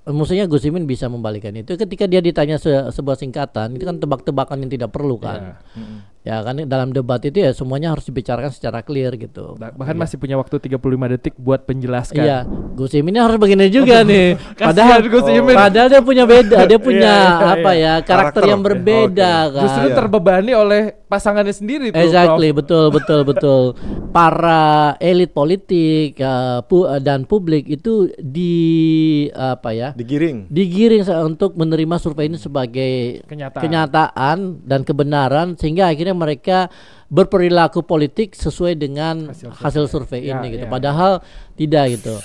Maksudnya Gus Imin bisa membalikan itu ketika dia ditanya sebuah singkatan itu kan tebak-tebakan yang tidak perlu kan. Ya kan dalam debat itu ya semuanya harus dibicarakan secara clear gitu. Bahkan masih punya waktu 35 detik buat penjelaskan. Iya, Gus Imin harus begini juga nih. Padahal padahal dia punya beda, dia punya karakter yang berbeda kan. Justru terbebani oleh pasangannya sendiri tuh. Exactly, betul. Para elit politik dan publik itu digiring untuk menerima survei ini sebagai kenyataan dan kebenaran sehingga akhirnya mereka berperilaku politik sesuai dengan hasil survei ini gitu. Padahal tidak gitu.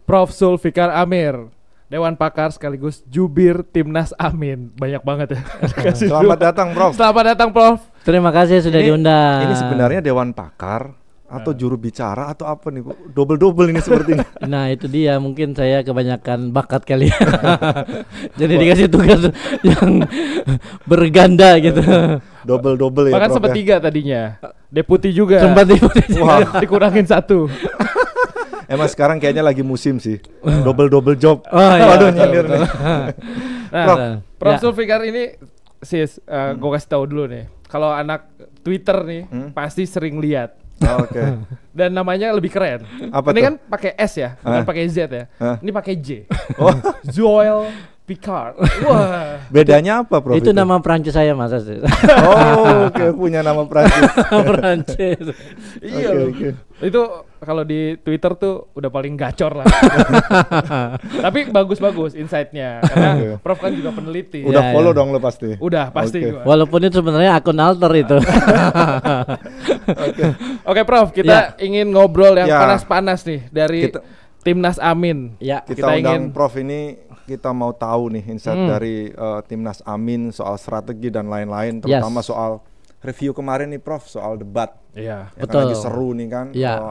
Prof. Zulfikar Amir, Dewan Pakar sekaligus jubir Timnas Amin. Banyak banget ya. Selamat datang, Prof. Selamat datang, Prof. Terima kasih sudah diundang. Ini sebenarnya Dewan Pakar atau juru bicara atau apa nih, Bu? Double ini sepertinya. Nah, itu dia, mungkin saya kebanyakan bakat kali ya. Jadi dikasih tugas yang berganda gitu. Double ya. Bahkan sempat 3 tadinya. Deputi juga. Sempat deputi. Wah, dikurangin 1. Emang sekarang kayaknya lagi musim sih. Double job. Waduh, nyindir nih. Prof. Zulfikar ini gue kasih tahu dulu nih. Kalau anak Twitter nih pasti sering lihat. Oke. Dan namanya lebih keren. Apa ini tuh? kan pakai S ya, bukan pakai Z ya. Ini pakai J. Oh, Joel Picard. Wah. Bedanya apa, Prof? Itu nama Prancis saya, Mas. Oh, oke, punya nama Prancis. Prancis. Iya. Okay. Itu kalau di Twitter tuh udah paling gacor lah. Tapi bagus-bagus insight-nya karena Prof kan juga peneliti. Udah follow dong lo pasti. Udah pasti. Okay. Gua. Walaupun itu sebenarnya akun alter itu. Oke, Prof, kita ingin ngobrol yang panas-panas nih dari Timnas Amin. Ya, kita undang Prof ini, kita mau tahu nih insight dari Timnas Amin soal strategi dan lain-lain, terutama soal review kemarin nih, Prof, soal debat. Iya. Ya, kan lagi seru nih kan,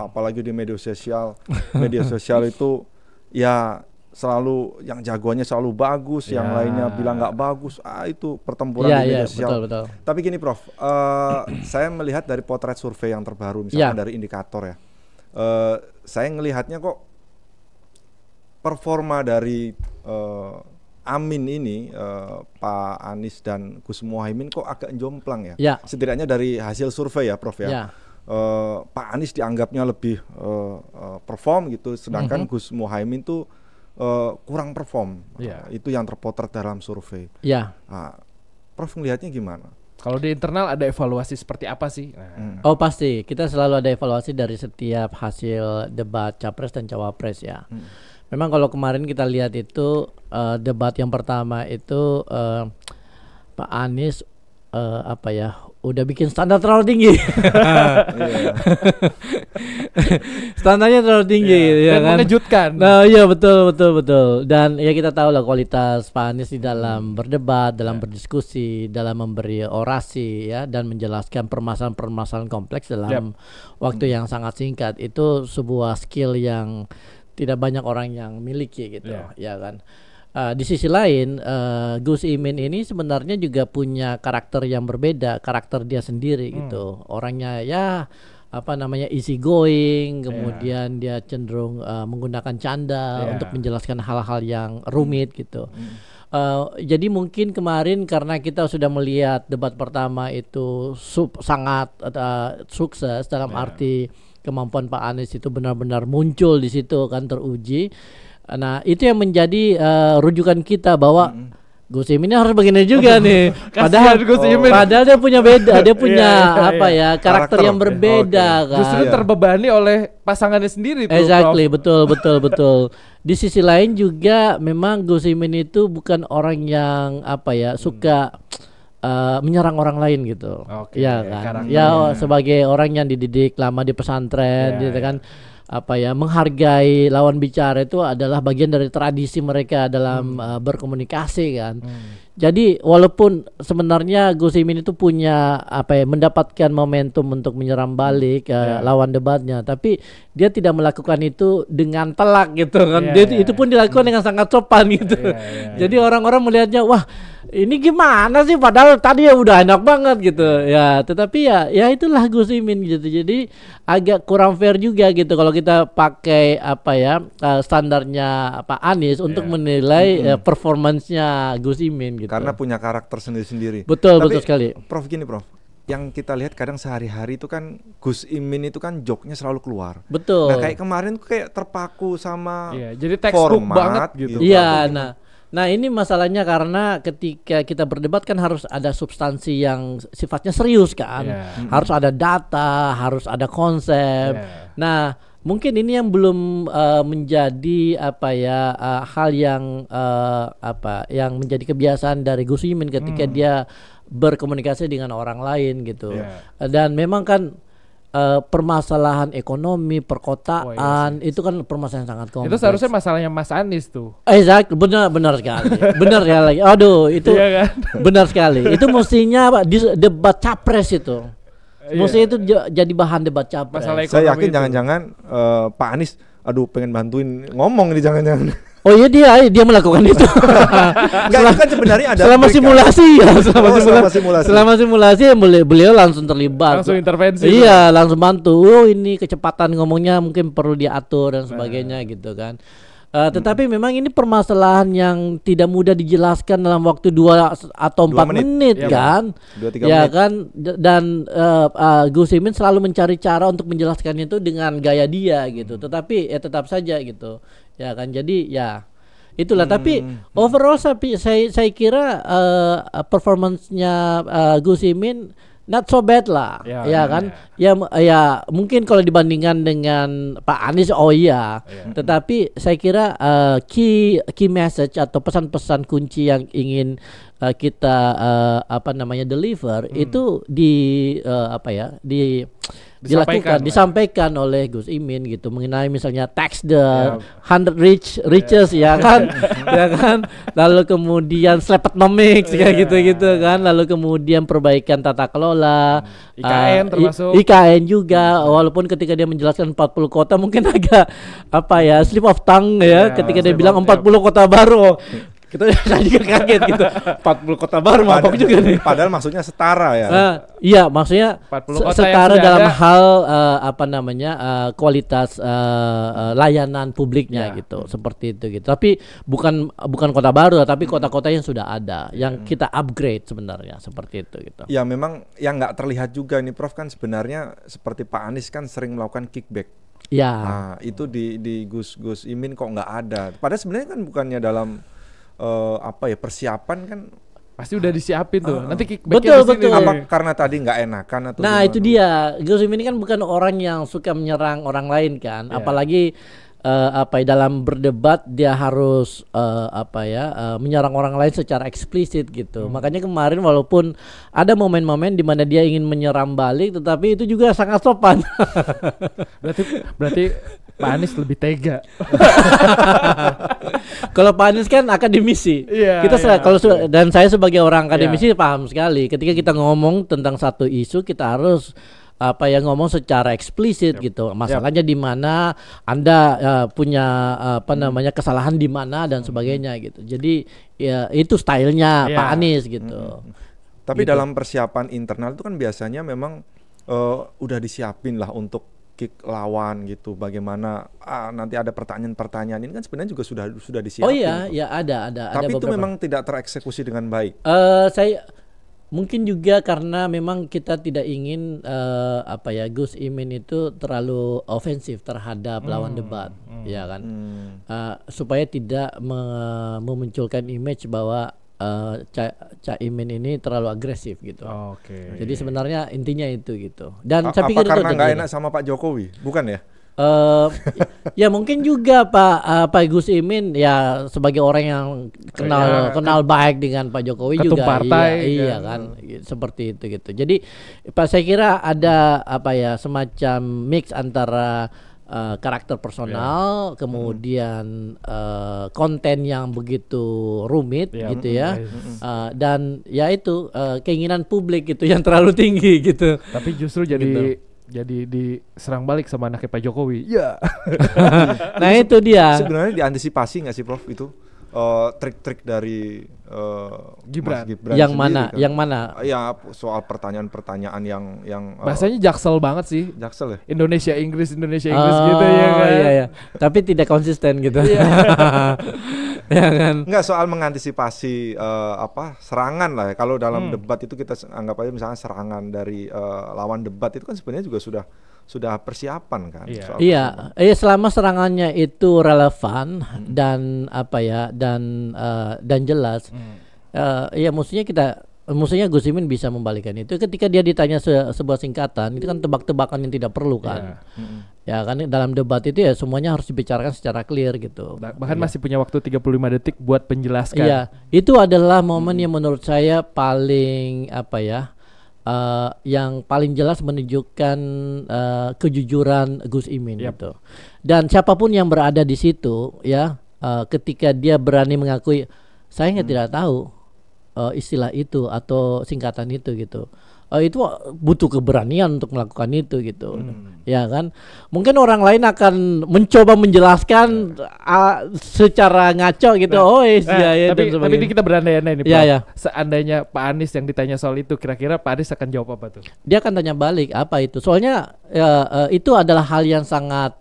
apalagi di media sosial. Media sosial itu ya selalu yang jagoannya selalu bagus, yang lainnya bilang nggak bagus. Itu pertempuran di media sosial. Betul. Tapi gini, Prof, saya melihat dari potret survei yang terbaru, misalkan dari indikator ya, saya ngelihatnya kok performa dari Amin ini, Pak Anies dan Gus Muhaimin kok agak jomplang ya. Setidaknya dari hasil survei ya, Prof ya. Pak Anies dianggapnya lebih perform gitu, sedangkan Gus Muhaimin tuh kurang perform. Itu yang terpotret dalam survei. Prof ngelihatnya gimana? Kalau di internal ada evaluasi seperti apa sih? Oh pasti, kita selalu ada evaluasi dari setiap hasil debat capres dan cawapres ya. Memang kalau kemarin kita lihat itu debat yang pertama itu Pak Anies udah bikin standar terlalu tinggi. Standarnya terlalu tinggi ya dan kan? Mengejutkan. Nah, iya betul. Dan ya kita tahu lah kualitas Pak Anies di dalam berdebat, dalam berdiskusi, dalam memberi orasi ya, dan menjelaskan permasalahan-permasalahan kompleks dalam waktu yang sangat singkat. Itu sebuah skill yang tidak banyak orang yang miliki gitu, ya kan. Di sisi lain, Gus Imin ini sebenarnya juga punya karakter yang berbeda, karakter dia sendiri gitu. Orangnya easy going, kemudian dia cenderung menggunakan canda untuk menjelaskan hal-hal yang rumit gitu. Jadi mungkin kemarin karena kita sudah melihat debat pertama itu sangat sukses dalam arti kemampuan Pak Anies itu benar-benar muncul di situ kan, teruji. Nah itu yang menjadi rujukan kita bahwa Gus Imin harus begini juga nih. Padahal dia punya karakter yang berbeda kan. Justru terbebani oleh pasangannya sendiri tuh. Exactly, betul. Di sisi lain juga memang Gus Imin itu bukan orang yang suka menyerang orang lain gitu. Ya kan. Sebagai orang yang dididik lama di pesantren gitu kan. Menghargai lawan bicara itu adalah bagian dari tradisi mereka dalam berkomunikasi kan. Jadi walaupun sebenarnya Gus Imin itu punya mendapatkan momentum untuk menyerang balik lawan debatnya, tapi dia tidak melakukan itu dengan telak gitu kan. Itu pun dilakukan dengan sangat sopan gitu. Jadi orang-orang melihatnya wah ini gimana sih padahal tadi ya udah enak banget gitu ya, tetapi ya itulah Gus Imin gitu. Jadi agak kurang fair juga gitu kalau kita pakai standarnya Pak Anies untuk menilai performancenya Gus Imin gitu. Karena punya karakter sendiri-sendiri. Betul sekali. Prof, gini Prof, yang kita lihat kadang sehari-hari itu kan Gus Imin itu kan joknya selalu keluar. Betul. Nah kayak kemarin kayak terpaku sama jadi textbook banget gitu. Iya, nah ini masalahnya karena ketika kita berdebat kan harus ada substansi yang sifatnya serius kan. Harus ada data, harus ada konsep. Nah, mungkin ini yang belum menjadi hal yang yang menjadi kebiasaan dari Gus Imin ketika dia berkomunikasi dengan orang lain gitu. Dan memang kan permasalahan ekonomi, perkotaan itu kan permasalahan sangat kompleks. Itu seharusnya masalahnya Mas Anies tuh. Exact, benar sekali. Benar sekali. Aduh, itu benar sekali. Itu mestinya debat capres itu. Mestinya itu jadi bahan debat capres. Saya yakin jangan-jangan Pak Anies pengen bantuin ngomong ini jangan-jangan. Oh iya dia melakukan itu. Enggak, itu kan sebenarnya ada selama simulasi ya, selama simulasi beliau langsung terlibat. Langsung intervensi. Iya, langsung bantu. Oh, ini kecepatan ngomongnya mungkin perlu diatur dan sebagainya gitu kan. Tetapi memang ini permasalahan yang tidak mudah dijelaskan dalam waktu 2 atau 4 menit kan. 2-3 menit. Kan dan Gus Imin selalu mencari cara untuk menjelaskan itu dengan gaya dia gitu. Tetapi tetap saja gitu. Ya kan, jadi ya itulah. Tapi overall saya kira performance-nya Gus Imin not so bad lah, kan. Ya mungkin kalau dibandingkan dengan Pak Anies tetapi saya kira key message atau pesan-pesan kunci yang ingin kita deliver itu disampaikan oleh Gus Imin gitu, mengenai misalnya tax the 100 riches ya kan. Ya kan, lalu kemudian Slepetnomics kayak gitu kan, lalu kemudian perbaikan tata kelola, IKN termasuk IKN juga, walaupun ketika dia menjelaskan 40 kota mungkin agak slip of tongue ketika dia bilang 40 kota baru. Kita juga kaget gitu. 40 kota baru mabok juga nih. Padahal maksudnya setara ya. Iya, maksudnya setara dalam hal kualitas layanan publiknya gitu. Seperti itu gitu. Tapi bukan kota baru, tapi kota-kota yang sudah ada, yang kita upgrade sebenarnya, seperti itu gitu. Ya memang yang nggak terlihat juga ini Prof, kan sebenarnya seperti Pak Anies kan sering melakukan kickback. Ya. Nah, itu di Gus Imin kok nggak ada. Padahal sebenarnya kan bukannya dalam persiapan kan pasti udah disiapin tuh. Nanti kickbacknya betul. Apa karena tadi nggak enakan atau gimana? Itu dia. Gus Imin ini kan bukan orang yang suka menyerang orang lain kan. Apalagi dalam berdebat dia harus menyerang orang lain secara eksplisit gitu. Makanya kemarin walaupun ada momen-momen di mana dia ingin menyerang balik, tetapi itu juga sangat sopan. berarti Pak Anies lebih tega. Kalau Pak Anies kan akademisi. Dan saya sebagai orang akademisi paham sekali. Ketika kita ngomong tentang satu isu, kita harus ngomong secara eksplisit gitu. Masalahnya di mana Anda punya kesalahan di mana dan sebagainya gitu. Jadi ya itu stylenya Pak Anies gitu. Tapi dalam persiapan internal itu kan biasanya memang udah disiapin lah untuk kick lawan gitu. Bagaimana nanti ada pertanyaan-pertanyaan ini kan sebenarnya juga sudah disiapin. Oh iya, ya ada. Tapi ada itu memang tidak tereksekusi dengan baik. Saya mungkin juga karena memang kita tidak ingin Gus Imin itu terlalu ofensif terhadap lawan debat, ya kan, supaya tidak memunculkan image bahwa Cak Imin ini terlalu agresif gitu. Jadi sebenarnya intinya itu gitu. Dan saya pikir karena nggak enak sama Pak Jokowi, bukan ya? Ya mungkin juga Pak Gus Imin ya sebagai orang yang kenal baik dengan Pak Jokowi ketum juga partai, iya kan seperti itu gitu. Jadi saya kira ada semacam mix antara karakter personal, kemudian konten yang begitu rumit gitu ya, dan ya itu keinginan publik gitu yang terlalu tinggi gitu. Tapi justru jadi diserang balik sama anaknya Pak Jokowi. Nah itu dia. Sebenarnya diantisipasi nggak sih Prof itu? trik-trik dari Gibran. Mas Gibran yang sendiri, mana? Kan. Yang mana? Ya soal pertanyaan-pertanyaan yang bahasanya jaksel banget sih. Jaksel ya. Indonesia Inggris gitu ya kan. Iya. Tapi tidak konsisten gitu. Ya kan. Enggak, soal mengantisipasi serangan lah ya. Kalau dalam debat itu kita anggap aja misalnya serangan dari lawan debat itu kan sebenarnya juga sudah persiapan kan. Iya, selama serangannya itu relevan dan dan jelas. Ya maksudnya Gus Imin bisa membalikan itu ketika dia ditanya sebuah singkatan itu kan tebak-tebakan yang tidak perlu kan. Ya kan dalam debat itu ya semuanya harus dibicarakan secara clear gitu. Bahkan masih punya waktu 35 detik buat penjelaskan. Iya, itu adalah momen yang menurut saya paling yang paling jelas menunjukkan kejujuran Gus Imin gitu. Dan siapapun yang berada di situ ya, ketika dia berani mengakui saya tidak tahu istilah itu atau singkatan itu gitu. Itu butuh keberanian untuk melakukan itu gitu. Ya kan? Mungkin orang lain akan mencoba menjelaskan secara ngaco gitu. Tapi kita berandai-andai nih, Pak. Seandainya Pak Anies yang ditanya soal itu, kira-kira Pak Anies akan jawab apa tuh? Dia akan tanya balik apa itu. Soalnya itu adalah hal yang sangat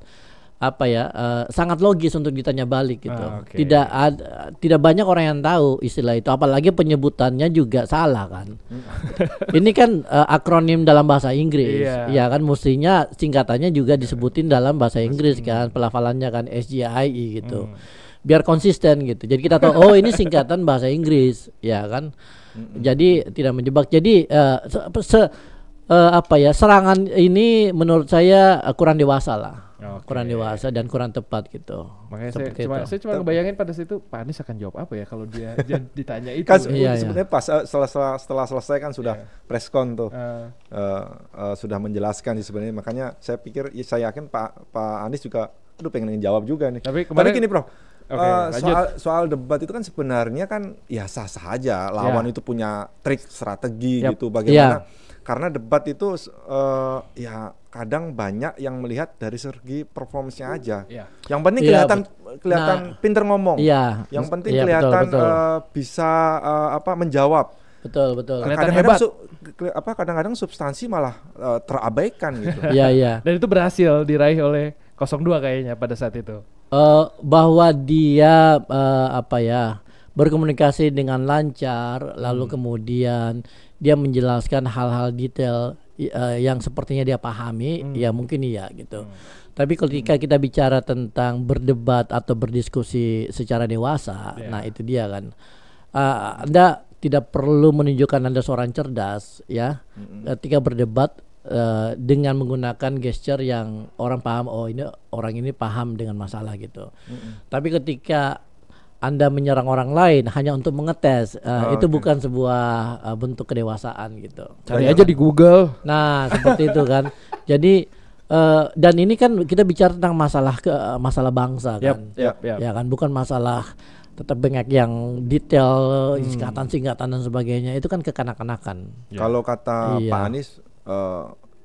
sangat logis untuk ditanya balik gitu. Tidak banyak orang yang tahu istilah itu, apalagi penyebutannya juga salah kan. Ini kan akronim dalam bahasa Inggris, ya kan, mestinya singkatannya juga disebutin dalam bahasa Inggris kan, pelafalannya kan SGIE gitu. Biar konsisten gitu. Jadi kita tahu ini singkatan bahasa Inggris, ya kan. Jadi tidak menjebak. Jadi serangan ini menurut saya kurang dewasa lah. Kurang dewasa dan kurang tepat gitu. Makanya saya cuma ngebayangin pada situ Pak Anies akan jawab apa ya kalau dia ditanya itu. Kan sebenarnya pas setelah selesai kan sudah preskon tuh, sudah menjelaskan sih sebenarnya. Makanya saya pikir, saya yakin Pak Anies juga pengen jawab juga nih. Tapi gini Prof, soal debat itu kan sebenarnya kan ya sah-sah aja. Lawan itu punya trik strategi gitu bagaimana. Karena debat itu ya kadang banyak yang melihat dari segi performance-nya aja. Yang penting kelihatan pinter ngomong. Yang penting kelihatan bisa menjawab. Betul. Kadang-kadang substansi malah terabaikan gitu. Dan itu berhasil diraih oleh 02 kayaknya pada saat itu. Bahwa dia berkomunikasi dengan lancar, lalu kemudian dia menjelaskan hal-hal detail yang sepertinya dia pahami, ya mungkin iya gitu. Tapi ketika kita bicara tentang berdebat atau berdiskusi secara dewasa, nah itu dia kan. Anda tidak perlu menunjukkan Anda seorang cerdas ya, ketika berdebat dengan menggunakan gesture yang orang paham, ini orang ini paham dengan masalah gitu. Tapi ketika Anda menyerang orang lain hanya untuk mengetes, itu bukan sebuah bentuk kedewasaan gitu. Cari aja di Google. Nah seperti itu kan. Jadi dan ini kan kita bicara tentang masalah bangsa kan. Ya kan, bukan masalah tetap banyak yang detail singkatan dan sebagainya. Itu kan kekanak-kanakan. Kalau kata Pak Anies,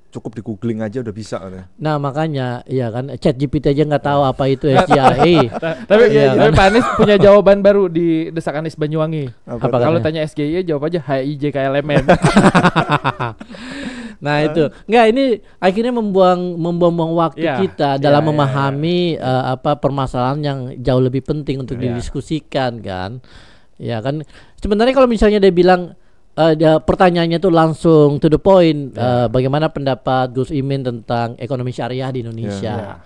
cukup di googling aja udah bisa kan. Nah makanya ya kan, ChatGPT aja nggak tahu apa itu SGIE. Tapi Pak Anies punya jawaban baru di Desak Anies Banyuwangi. Kalau tanya SGIE jawab aja HIJKLMN. Nah itu nggak, ini akhirnya membuang waktu kita dalam memahami permasalahan yang jauh lebih penting untuk didiskusikan kan. Ya kan, sebenarnya kalau misalnya dia bilang pertanyaannya tuh langsung to the point, bagaimana pendapat Gus Imin tentang ekonomi syariah di Indonesia.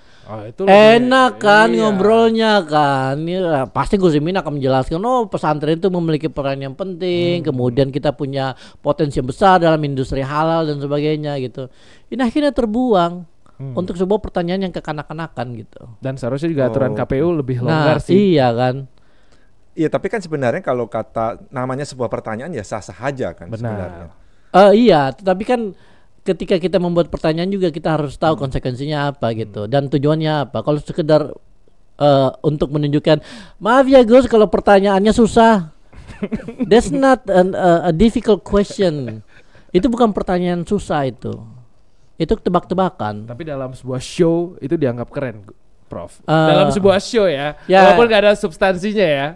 Itu enak kan ngobrolnya kan. Pasti Gus Imin akan menjelaskan, pesantren itu memiliki peran yang penting, kemudian kita punya potensi yang besar dalam industri halal dan sebagainya gitu. Ini akhirnya terbuang untuk sebuah pertanyaan yang kekanak-kanakan gitu. Dan seharusnya juga aturan KPU lebih longgar sih. Iya kan. Iya, tapi kan sebenarnya kalau kata namanya sebuah pertanyaan ya sah-sah aja kan. Benar. Sebenarnya. Iya, tetapi kan ketika kita membuat pertanyaan juga kita harus tahu konsekuensinya apa gitu dan tujuannya apa. Kalau sekedar untuk menunjukkan, maaf ya Gus kalau pertanyaannya susah, that's not a difficult question. Itu bukan pertanyaan susah itu tebak-tebakan. Tapi dalam sebuah show itu dianggap keren. Prof? Dalam sebuah show ya, walaupun nggak ada substansinya ya.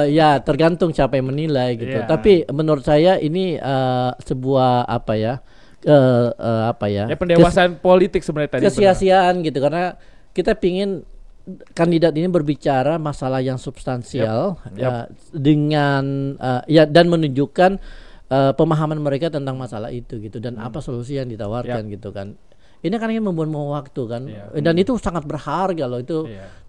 Ya tergantung siapa yang menilai gitu. Tapi menurut saya ini sebuah apa ya pendewasaan politik sebenarnya tadi. Kesia-siaan gitu, karena kita pingin kandidat ini berbicara masalah yang substansial dengan dan menunjukkan pemahaman mereka tentang masalah itu gitu, dan apa solusi yang ditawarkan gitu kan. Ini kan ingin membuang waktu kan, dan itu sangat berharga loh itu.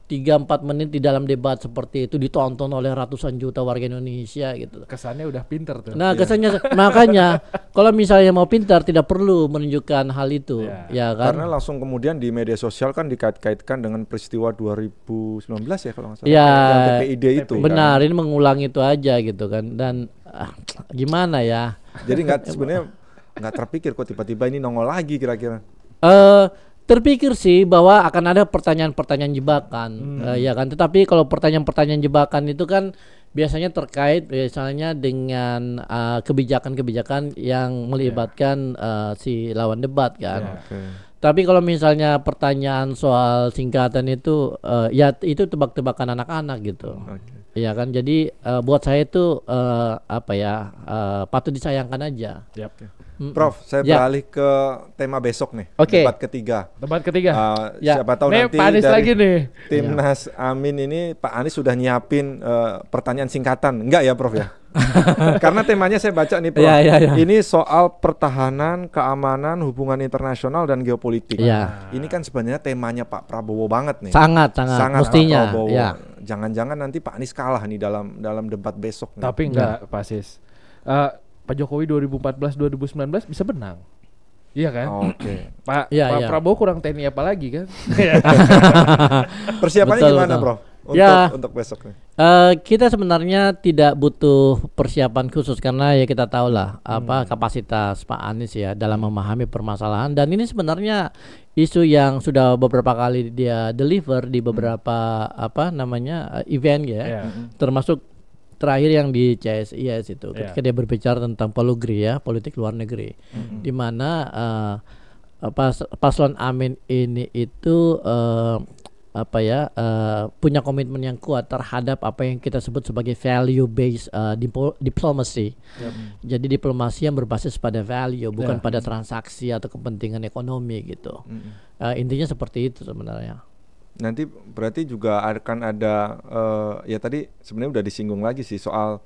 3-4 menit di dalam debat seperti itu ditonton oleh ratusan juta warga Indonesia gitu. Kesannya udah pinter tuh. Nah kesannya makanya kalau misalnya mau pintar tidak perlu menunjukkan hal itu, ya kan? Karena langsung kemudian di media sosial kan dikait-kaitkan dengan peristiwa 2019 ya kalau nggak salah. Ya, TPID itu. Benar, kan? Ini mengulang itu aja gitu kan, dan gimana ya? Jadi sebenarnya nggak terpikir kok tiba-tiba ini nongol lagi kira-kira. Terpikir sih bahwa akan ada pertanyaan-pertanyaan jebakan, ya kan. Tetapi kalau pertanyaan-pertanyaan jebakan itu kan biasanya terkait misalnya dengan kebijakan-kebijakan yang melibatkan si lawan debat kan. Tapi kalau misalnya pertanyaan soal singkatan itu, ya itu tebak-tebakan anak-anak gitu. Ya kan. Jadi buat saya itu patut disayangkan aja. Prof, saya beralih ke tema besok nih, debat ketiga. Siapa tahu nanti Pak Anies dari lagi nih. Timnas Amin ini Pak Anies sudah nyiapin pertanyaan singkatan, enggak ya Prof ya? Karena temanya saya baca nih Prof, ini soal pertahanan, keamanan, hubungan internasional dan geopolitik. Ini kan sebenarnya temanya Pak Prabowo banget nih. Sangat mestinya. Jangan-jangan nanti Pak Anies kalah nih dalam debat besok. Tapi enggak, Pak Sis. Pak Jokowi 2014-2019 bisa menang. Iya kan? Pak Prabowo kurang TNI apa lagi kan? Persiapannya gimana, Bro? Untuk besok nih. Kita sebenarnya tidak butuh persiapan khusus karena ya kita tahu lah kapasitas Pak Anies ya dalam memahami permasalahan, dan ini sebenarnya isu yang sudah beberapa kali dia deliver di beberapa event ya. Termasuk terakhir yang di CSIS itu ketika dia berbicara tentang polugri ya, politik luar negeri, di mana paslon Amin ini itu punya komitmen yang kuat terhadap apa yang kita sebut sebagai value based diplomacy. Jadi diplomasi yang berbasis pada value, bukan pada transaksi atau kepentingan ekonomi gitu. Intinya seperti itu sebenarnya. Nanti berarti juga akan ada ya tadi sebenarnya udah disinggung lagi sih soal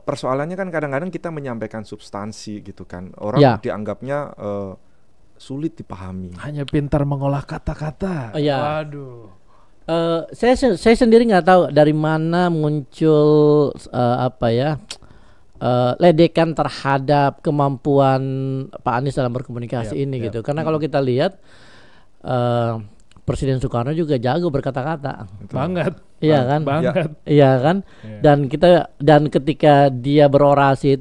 persoalannya kan kadang-kadang kita menyampaikan substansi gitu kan, orang dianggapnya sulit dipahami. Hanya pintar mengolah kata-kata. Waduh. Saya sendiri nggak tahu dari mana muncul ledekan terhadap kemampuan Pak Anies dalam berkomunikasi ini gitu. Karena kalau kita lihat Presiden Soekarno juga jago berkata-kata. Banget. Iya kan? Banget. Iya kan? Dan ketika dia berorasi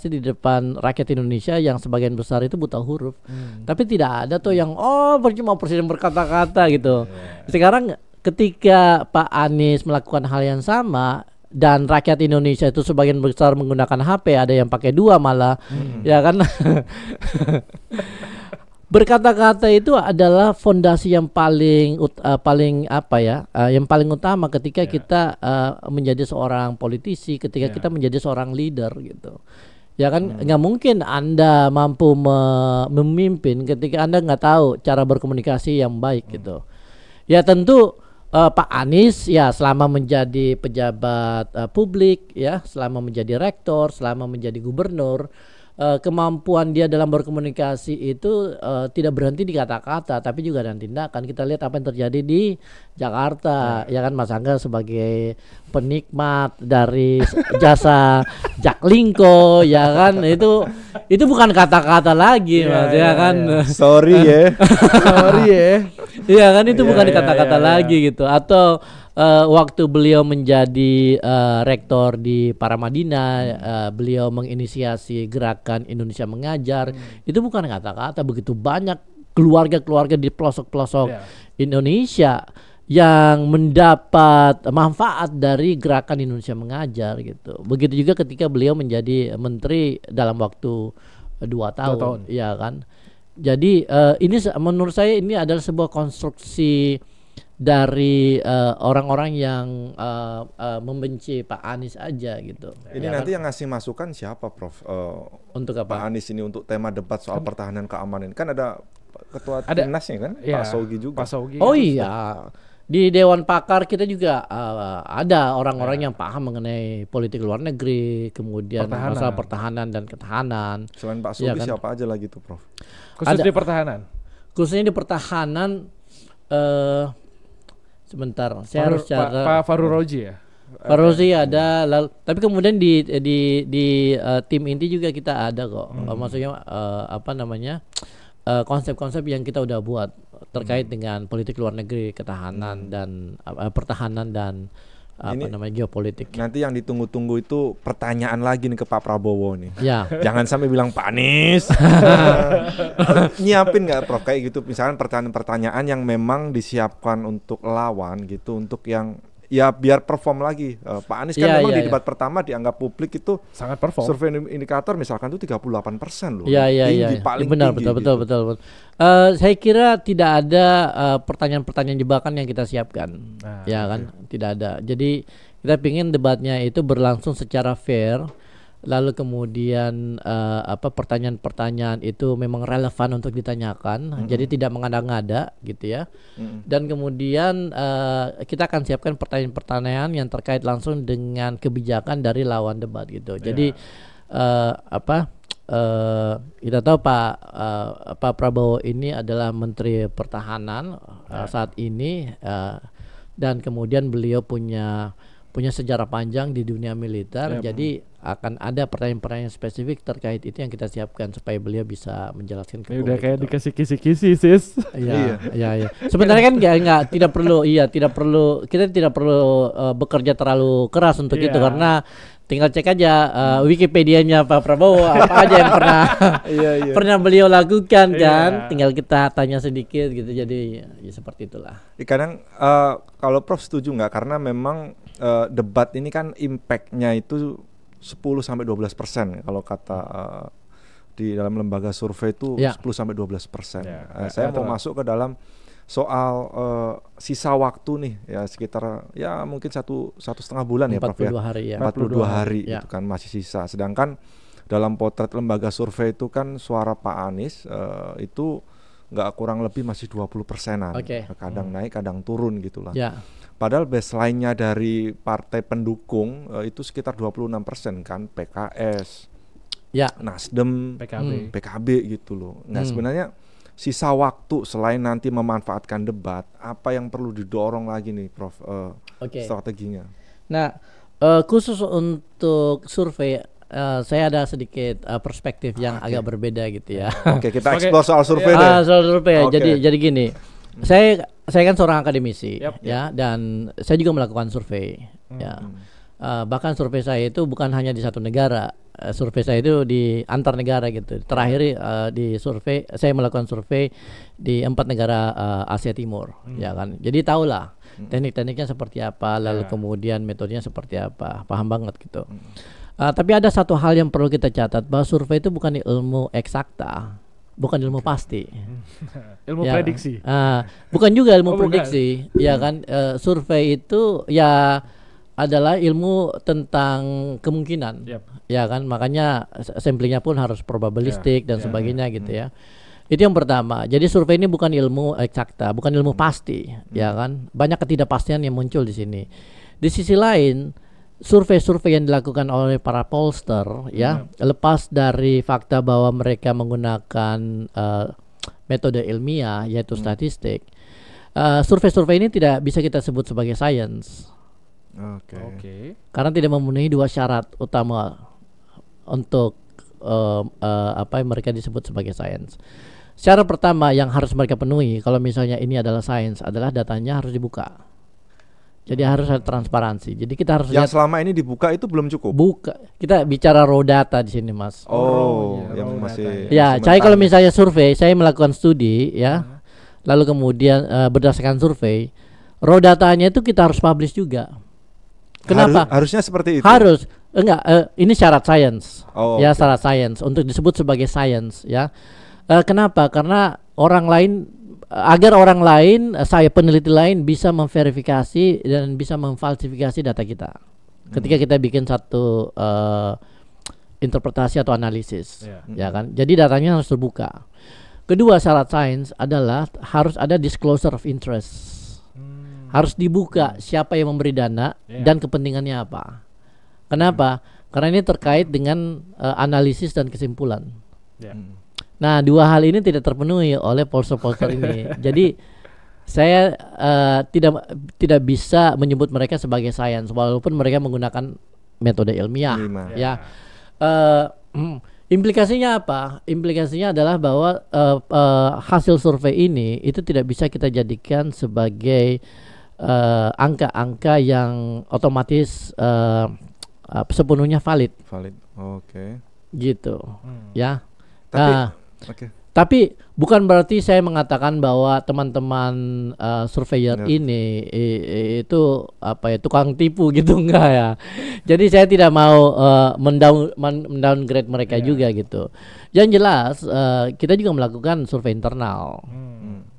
di depan rakyat Indonesia yang sebagian besar itu buta huruf. Tapi tidak ada tuh yang cuma presiden berkata-kata gitu. Sekarang ketika Pak Anies melakukan hal yang sama dan rakyat Indonesia itu sebagian besar menggunakan HP, ada yang pakai 2 malah. Ya kan? Berkata-kata itu adalah fondasi yang paling utama ketika kita menjadi seorang politisi, ketika kita menjadi seorang leader gitu. Ya kan, nggak mungkin Anda mampu memimpin ketika Anda nggak tahu cara berkomunikasi yang baik gitu. Ya tentu Pak Anies ya selama menjadi pejabat publik ya, selama menjadi rektor, selama menjadi gubernur, kemampuan dia dalam berkomunikasi itu tidak berhenti di kata-kata tapi juga dalam tindakan. Kita lihat apa yang terjadi di Jakarta ya kan, Mas Angga sebagai penikmat dari jasa Jaklingko ya kan, itu bukan kata-kata lagi Mas ya kan. Sorry ya. Iya kan, itu bukan kata-kata lagi gitu. Atau waktu beliau menjadi rektor di Paramadina, beliau menginisiasi gerakan Indonesia Mengajar. Itu bukan kata-kata, begitu banyak keluarga-keluarga di pelosok-pelosok Indonesia yang mendapat manfaat dari gerakan Indonesia Mengajar gitu. Begitu juga ketika beliau menjadi menteri dalam waktu 2 tahun. Ya kan. Jadi ini menurut saya ini adalah sebuah konstruksi dari orang-orang yang membenci Pak Anies aja gitu. Ini ya nanti yang ngasih masukan siapa, Prof? Untuk apa? Pak Anies ini untuk tema debat soal pertahanan keamanan. Kan ada ketua timnasnya kan, ya, Pak Saugi juga. Pak Saugi. Oh iya. Di Dewan Pakar kita juga ada orang-orang yang paham mengenai politik luar negeri, kemudian masalah pertahanan dan ketahanan. Selain Pak Saugi ya kan? Siapa aja lagi tuh, Prof? Khususnya di pertahanan. Khususnya di pertahanan, sebentar, saya harus cara. Pak Fahru Roji ya. Fahru Roji ada, tapi kemudian di tim inti juga kita ada kok. Maksudnya konsep-konsep yang kita udah buat terkait dengan politik luar negeri, ketahanan dan pertahanan dan geopolitik. Nanti yang ditunggu-tunggu itu pertanyaan lagi nih ke Pak Prabowo nih. Ya. Jangan sampai bilang Pak Anies. Nyiapin nggak, Prof, kayak gitu? Misalnya pertanyaan-pertanyaan yang memang disiapkan untuk lawan gitu, untuk yang ya biar perform lagi. Pak Anies kan memang di debat pertama dianggap publik itu sangat perform. Survei indikator misalkan itu 38% loh. Iya. Paling benar, tinggi betul. Saya kira tidak ada pertanyaan-pertanyaan jebakan yang kita siapkan. Kan? Tidak ada. Jadi kita ingin debatnya itu berlangsung secara fair. Lalu kemudian pertanyaan-pertanyaan itu memang relevan untuk ditanyakan, jadi tidak mengada-ngada gitu ya. Dan kemudian kita akan siapkan pertanyaan-pertanyaan yang terkait langsung dengan kebijakan dari lawan debat gitu. Jadi kita tahu Pak Prabowo ini adalah Menteri Pertahanan saat ini, dan kemudian beliau punya sejarah panjang di dunia militer, jadi akan ada pertanyaan-pertanyaan spesifik terkait itu yang kita siapkan supaya beliau bisa menjelaskan ke publik. Udah kayak dikasih kisi-kisi, sis. Iya. Sebenarnya kan tidak perlu kita tidak perlu bekerja terlalu keras untuk itu, karena tinggal cek aja Wikipedia-nya Pak Prabowo apa aja yang pernah beliau lakukan kan, tinggal kita tanya sedikit gitu. Jadi ya seperti itulah. Kadang kalau Prof setuju nggak, karena memang debat ini kan impact-nya itu 10-12% kalau kata di dalam lembaga survei itu 10-12%. Saya mau masuk ke dalam soal sisa waktu nih ya, sekitar ya mungkin satu setengah bulan ya, Prof, 42 hari ya. 42 hari itu kan masih sisa. Sedangkan dalam potret lembaga survei itu kan suara Pak Anies itu nggak kurang lebih masih 20%-an. Kadang naik, kadang turun gitulah. Padahal baseline-nya dari partai pendukung itu sekitar 26% kan, PKS, Nasdem, PKB gitu loh. Nah sebenarnya sisa waktu selain nanti memanfaatkan debat, apa yang perlu didorong lagi nih, Prof, strateginya? Nah khusus untuk survei, saya ada sedikit perspektif yang agak berbeda gitu ya. Kita explore soal survei deh. Soal survei ya. Jadi gini. Saya kan seorang akademisi dan saya juga melakukan survei bahkan survei saya itu bukan hanya di satu negara, survei saya itu di antar negara gitu. Terakhir di survei saya melakukan survei di 4 negara Asia Timur ya kan. Jadi tahulah teknik-tekniknya seperti apa, lalu kemudian metodenya seperti apa, paham banget gitu. Tapi ada satu hal yang perlu kita catat, bahwa survei itu bukan ilmu eksakta, bukan ilmu pasti. Ilmu prediksi. Bukan juga ilmu prediksi, ya kan. Survei itu ya adalah ilmu tentang kemungkinan, ya kan. Makanya samplingnya pun harus probabilistik dan sebagainya gitu ya. Itu yang pertama. Jadi survei ini bukan ilmu eksakta, bukan ilmu pasti, ya kan. Banyak ketidakpastian yang muncul di sini. Di sisi lain, survei-survei yang dilakukan oleh para pollster lepas dari fakta bahwa mereka menggunakan metode ilmiah yaitu statistik, survei-survei ini tidak bisa kita sebut sebagai science. Karena tidak memenuhi 2 syarat utama untuk apa yang mereka disebut sebagai science. Syarat pertama yang harus mereka penuhi kalau misalnya ini adalah science adalah datanya harus dibuka. Jadi harus ada transparansi. Jadi kita harus yang selama ini dibuka itu belum cukup. Kita bicara raw data di sini, Mas. Yang masih. Ya, saya kalau misalnya survei, saya melakukan studi ya. Lalu kemudian berdasarkan survei, raw datanya itu kita harus publish juga. Kenapa? Harusnya seperti itu. Harus. Enggak, ini syarat science. Syarat science untuk disebut sebagai science ya. Kenapa? Karena orang lain agar orang lain, saya peneliti lain bisa memverifikasi dan bisa memfalsifikasi data kita. Ketika kita bikin satu interpretasi atau analisis, ya kan. Jadi datanya harus terbuka. Kedua syarat sains adalah harus ada disclosure of interest. Harus dibuka siapa yang memberi dana dan kepentingannya apa. Kenapa? Karena ini terkait dengan analisis dan kesimpulan. Nah, dua hal ini tidak terpenuhi oleh polster-polster ini. Jadi saya tidak bisa menyebut mereka sebagai sains walaupun mereka menggunakan metode ilmiah. Ya. Implikasinya apa? Implikasinya adalah bahwa hasil survei ini itu tidak bisa kita jadikan sebagai angka-angka yang otomatis sepenuhnya valid. Oke. Gitu. Ya. Oke. Tapi bukan berarti saya mengatakan bahwa teman-teman surveyor ini itu tukang tipu gitu, enggak ya. Jadi saya tidak mau mendowngrade mereka juga gitu. Yang jelas kita juga melakukan survei internal.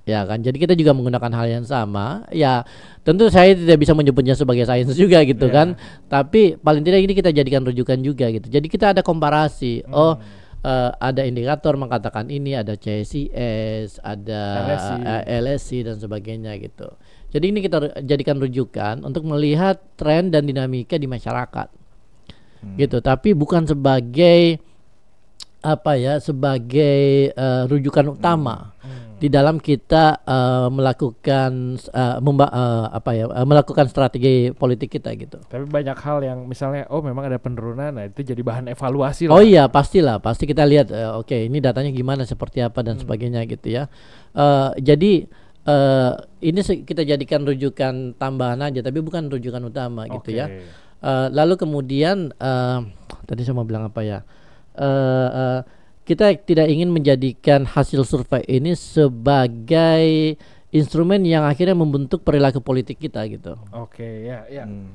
Ya kan, jadi kita juga menggunakan hal yang sama. Ya tentu saya tidak bisa menyebutnya sebagai sains juga gitu kan. Tapi paling tidak ini kita jadikan rujukan juga gitu. Jadi kita ada komparasi. Ada indikator mengatakan ini, ada CSIS, ada LSI dan sebagainya gitu. Jadi ini kita jadikan rujukan untuk melihat tren dan dinamika di masyarakat, gitu. Tapi bukan sebagai sebagai rujukan utama di dalam kita melakukan melakukan strategi politik kita gitu. Tapi banyak hal yang misalnya memang ada penurunan, nah itu jadi bahan evaluasi lah. Oh iya, pastilah, pasti kita lihat oke, ini datanya gimana, seperti apa dan sebagainya gitu ya. Jadi ini kita jadikan rujukan tambahan aja, tapi bukan rujukan utama gitu ya. Lalu kemudian tadi saya mau bilang apa ya? Kita tidak ingin menjadikan hasil survei ini sebagai instrumen yang akhirnya membentuk perilaku politik kita gitu.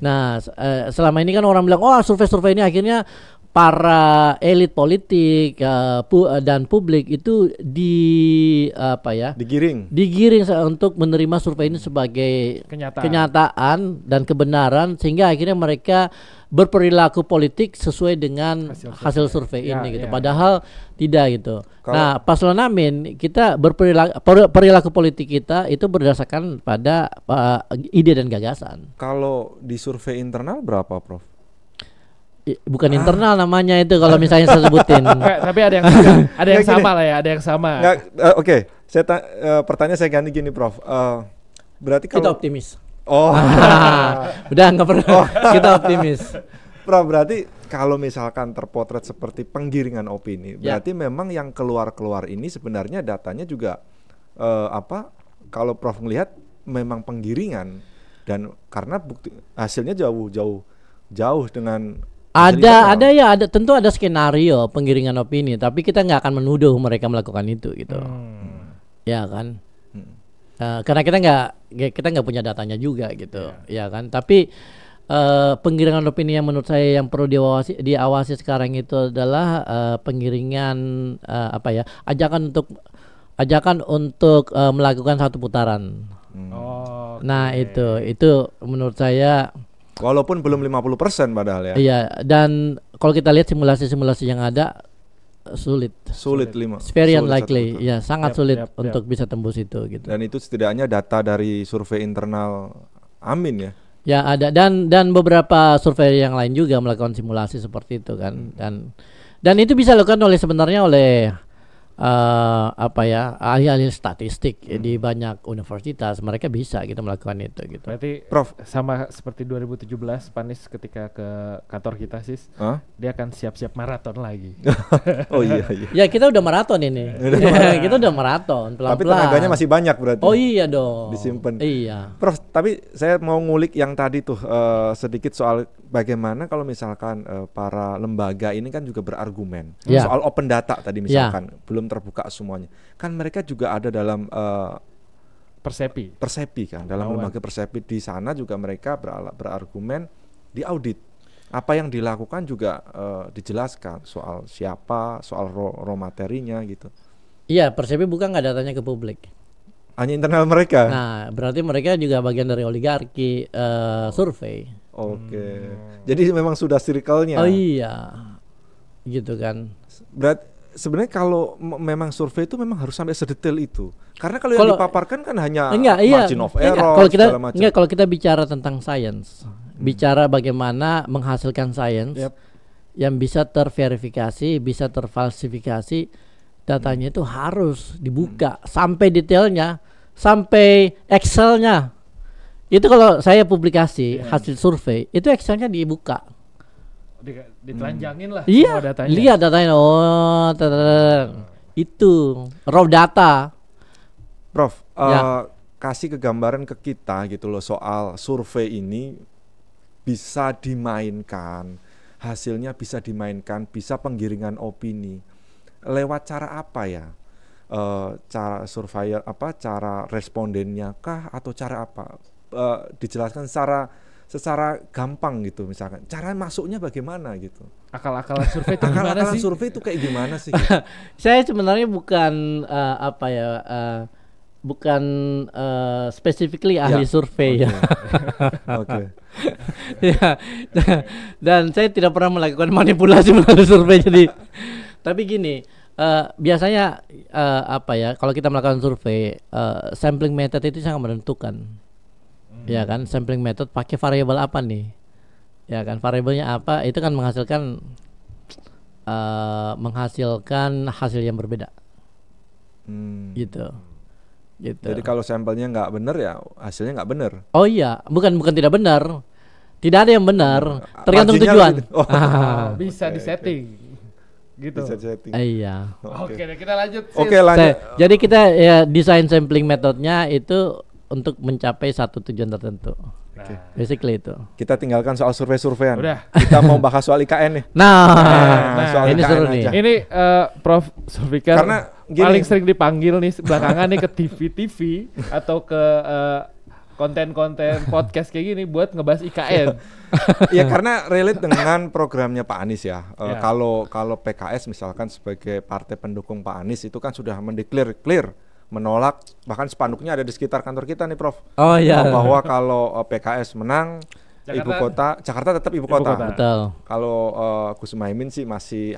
Nah, selama ini kan orang bilang, survei-survei ini akhirnya para elit politik dan publik itu digiring untuk menerima survei ini sebagai kenyataan dan kebenaran, sehingga akhirnya mereka berperilaku politik sesuai dengan hasil survei ini gitu. Padahal tidak gitu. Nah, Paslon Amin kita perilaku politik kita itu berdasarkan pada ide dan gagasan. Kalau di survei internal berapa, Prof? Bukan internal namanya itu kalau misalnya saya sebutin. Tapi ada yang sama lah ya, ada yang sama. Oke. Pertanyaan saya ganti gini, Prof. Berarti kalau kita optimis. Udah nggak perlu. Kita optimis. Prof, berarti kalau misalkan terpotret seperti penggiringan opini, berarti memang yang keluar ini sebenarnya datanya juga kalau Prof melihat memang penggiringan, dan karena bukti hasilnya jauh dengan tentu ada skenario penggiringan opini, tapi kita nggak akan menuduh mereka melakukan itu gitu. Ya kan? Karena kita nggak punya datanya juga gitu, ya kan. Tapi penggiringan opini yang menurut saya yang perlu diawasi sekarang itu adalah penggiringan ajakan untuk melakukan satu putaran. Nah itu menurut saya. Walaupun belum 50% padahal ya. Iya, dan kalau kita lihat simulasi-simulasi yang ada sulit. Very unlikely. Ya, sangat sulit untuk bisa tembus itu gitu. Dan itu setidaknya data dari survei internal Amin ya. Ya, ada dan beberapa survei yang lain juga melakukan simulasi seperti itu kan. Dan itu bisa dilakukan sebenarnya oleh ahli-ahli statistik di banyak universitas. Mereka bisa gitu melakukan itu gitu. Berarti Prof sama seperti 2017 Panis ketika ke kantor kita dia akan siap-siap maraton lagi. Oh iya. Ya kita udah maraton ini. Kita udah maraton pelan-pelan. Tapi tenaganya masih banyak berarti. Oh iya dong. Disimpan. Iya. Prof, tapi saya mau ngulik yang tadi tuh sedikit soal bagaimana kalau misalkan para lembaga ini kan juga berargumen soal open data tadi misalkan belum terbuka semuanya. Kan mereka juga ada dalam Persepi kan, dalam lembaga Persepi di sana juga mereka berargumen di audit. Apa yang dilakukan juga dijelaskan soal siapa, soal raw materinya gitu. Iya, Persepi bukan nggak datanya ke publik. Hanya internal mereka. Nah, berarti mereka juga bagian dari oligarki survei. Oke. Jadi memang sudah circle-nya. Oh iya. Gitu kan. Berarti sebenarnya kalau memang survei itu memang harus sampai sedetail itu. Karena kalau yang dipaparkan kan hanya margin of error segala macam. Kalau kita bicara tentang sains, bicara bagaimana menghasilkan sains yang bisa terverifikasi, bisa terfalsifikasi, datanya itu harus dibuka sampai detailnya, sampai Excel-nya. Itu kalau saya publikasi hasil survei, itu Excel-nya dibuka. Ditelanjangin lah semua datanya. Lihat datanya. Itu raw data. Prof, kasih kegambaran ke kita gitu loh soal survei ini bisa dimainkan, hasilnya bisa dimainkan, bisa penggiringan opini. Lewat cara apa ya? Cara surveyor cara respondennya kah atau cara apa? Dijelaskan secara gampang gitu, misalkan cara masuknya bagaimana gitu. Akal-akalan survei itu gimana sih? Akal-akalan survei itu kayak gimana sih? Gitu? Saya sebenarnya bukan bukan specifically ahli survei ya. Oke. Ya. Dan saya tidak pernah melakukan manipulasi melalui survei jadi. Tapi gini, biasanya kalau kita melakukan survei, sampling method itu sangat menentukan. Ya kan, sampling method pakai variabel apa nih? Ya kan, variabelnya apa? Itu kan menghasilkan hasil yang berbeda. Gitu. Jadi kalau sampelnya nggak benar ya hasilnya nggak benar. Oh iya, bukan tidak benar. Tidak ada yang benar, tergantung tujuan. Bisa disetting. Gitu. Bisa setting. Iya. Oke, kita lanjut. Oke, lanjut. Jadi kita desain sampling metodenya itu untuk mencapai satu tujuan tertentu. Basically itu. Kita tinggalkan soal survei-surveian. Udah. Kita mau bahas soal IKN nih. Soal ini IKN seru nih. Ini Prof Zulfikar paling sering dipanggil nih belakangan nih ke TV atau ke konten-konten podcast kayak gini buat ngebahas IKN. Ya karena relate dengan programnya Pak Anies ya. Kalau PKS misalkan sebagai partai pendukung Pak Anies itu kan sudah mendeklar clear menolak, bahkan spanduknya ada di sekitar kantor kita nih Prof. Oh iya. Bahwa kalau PKS menang Jakarta tetap ibu kota. Betul. Kalau Gus Muhaimin sih masih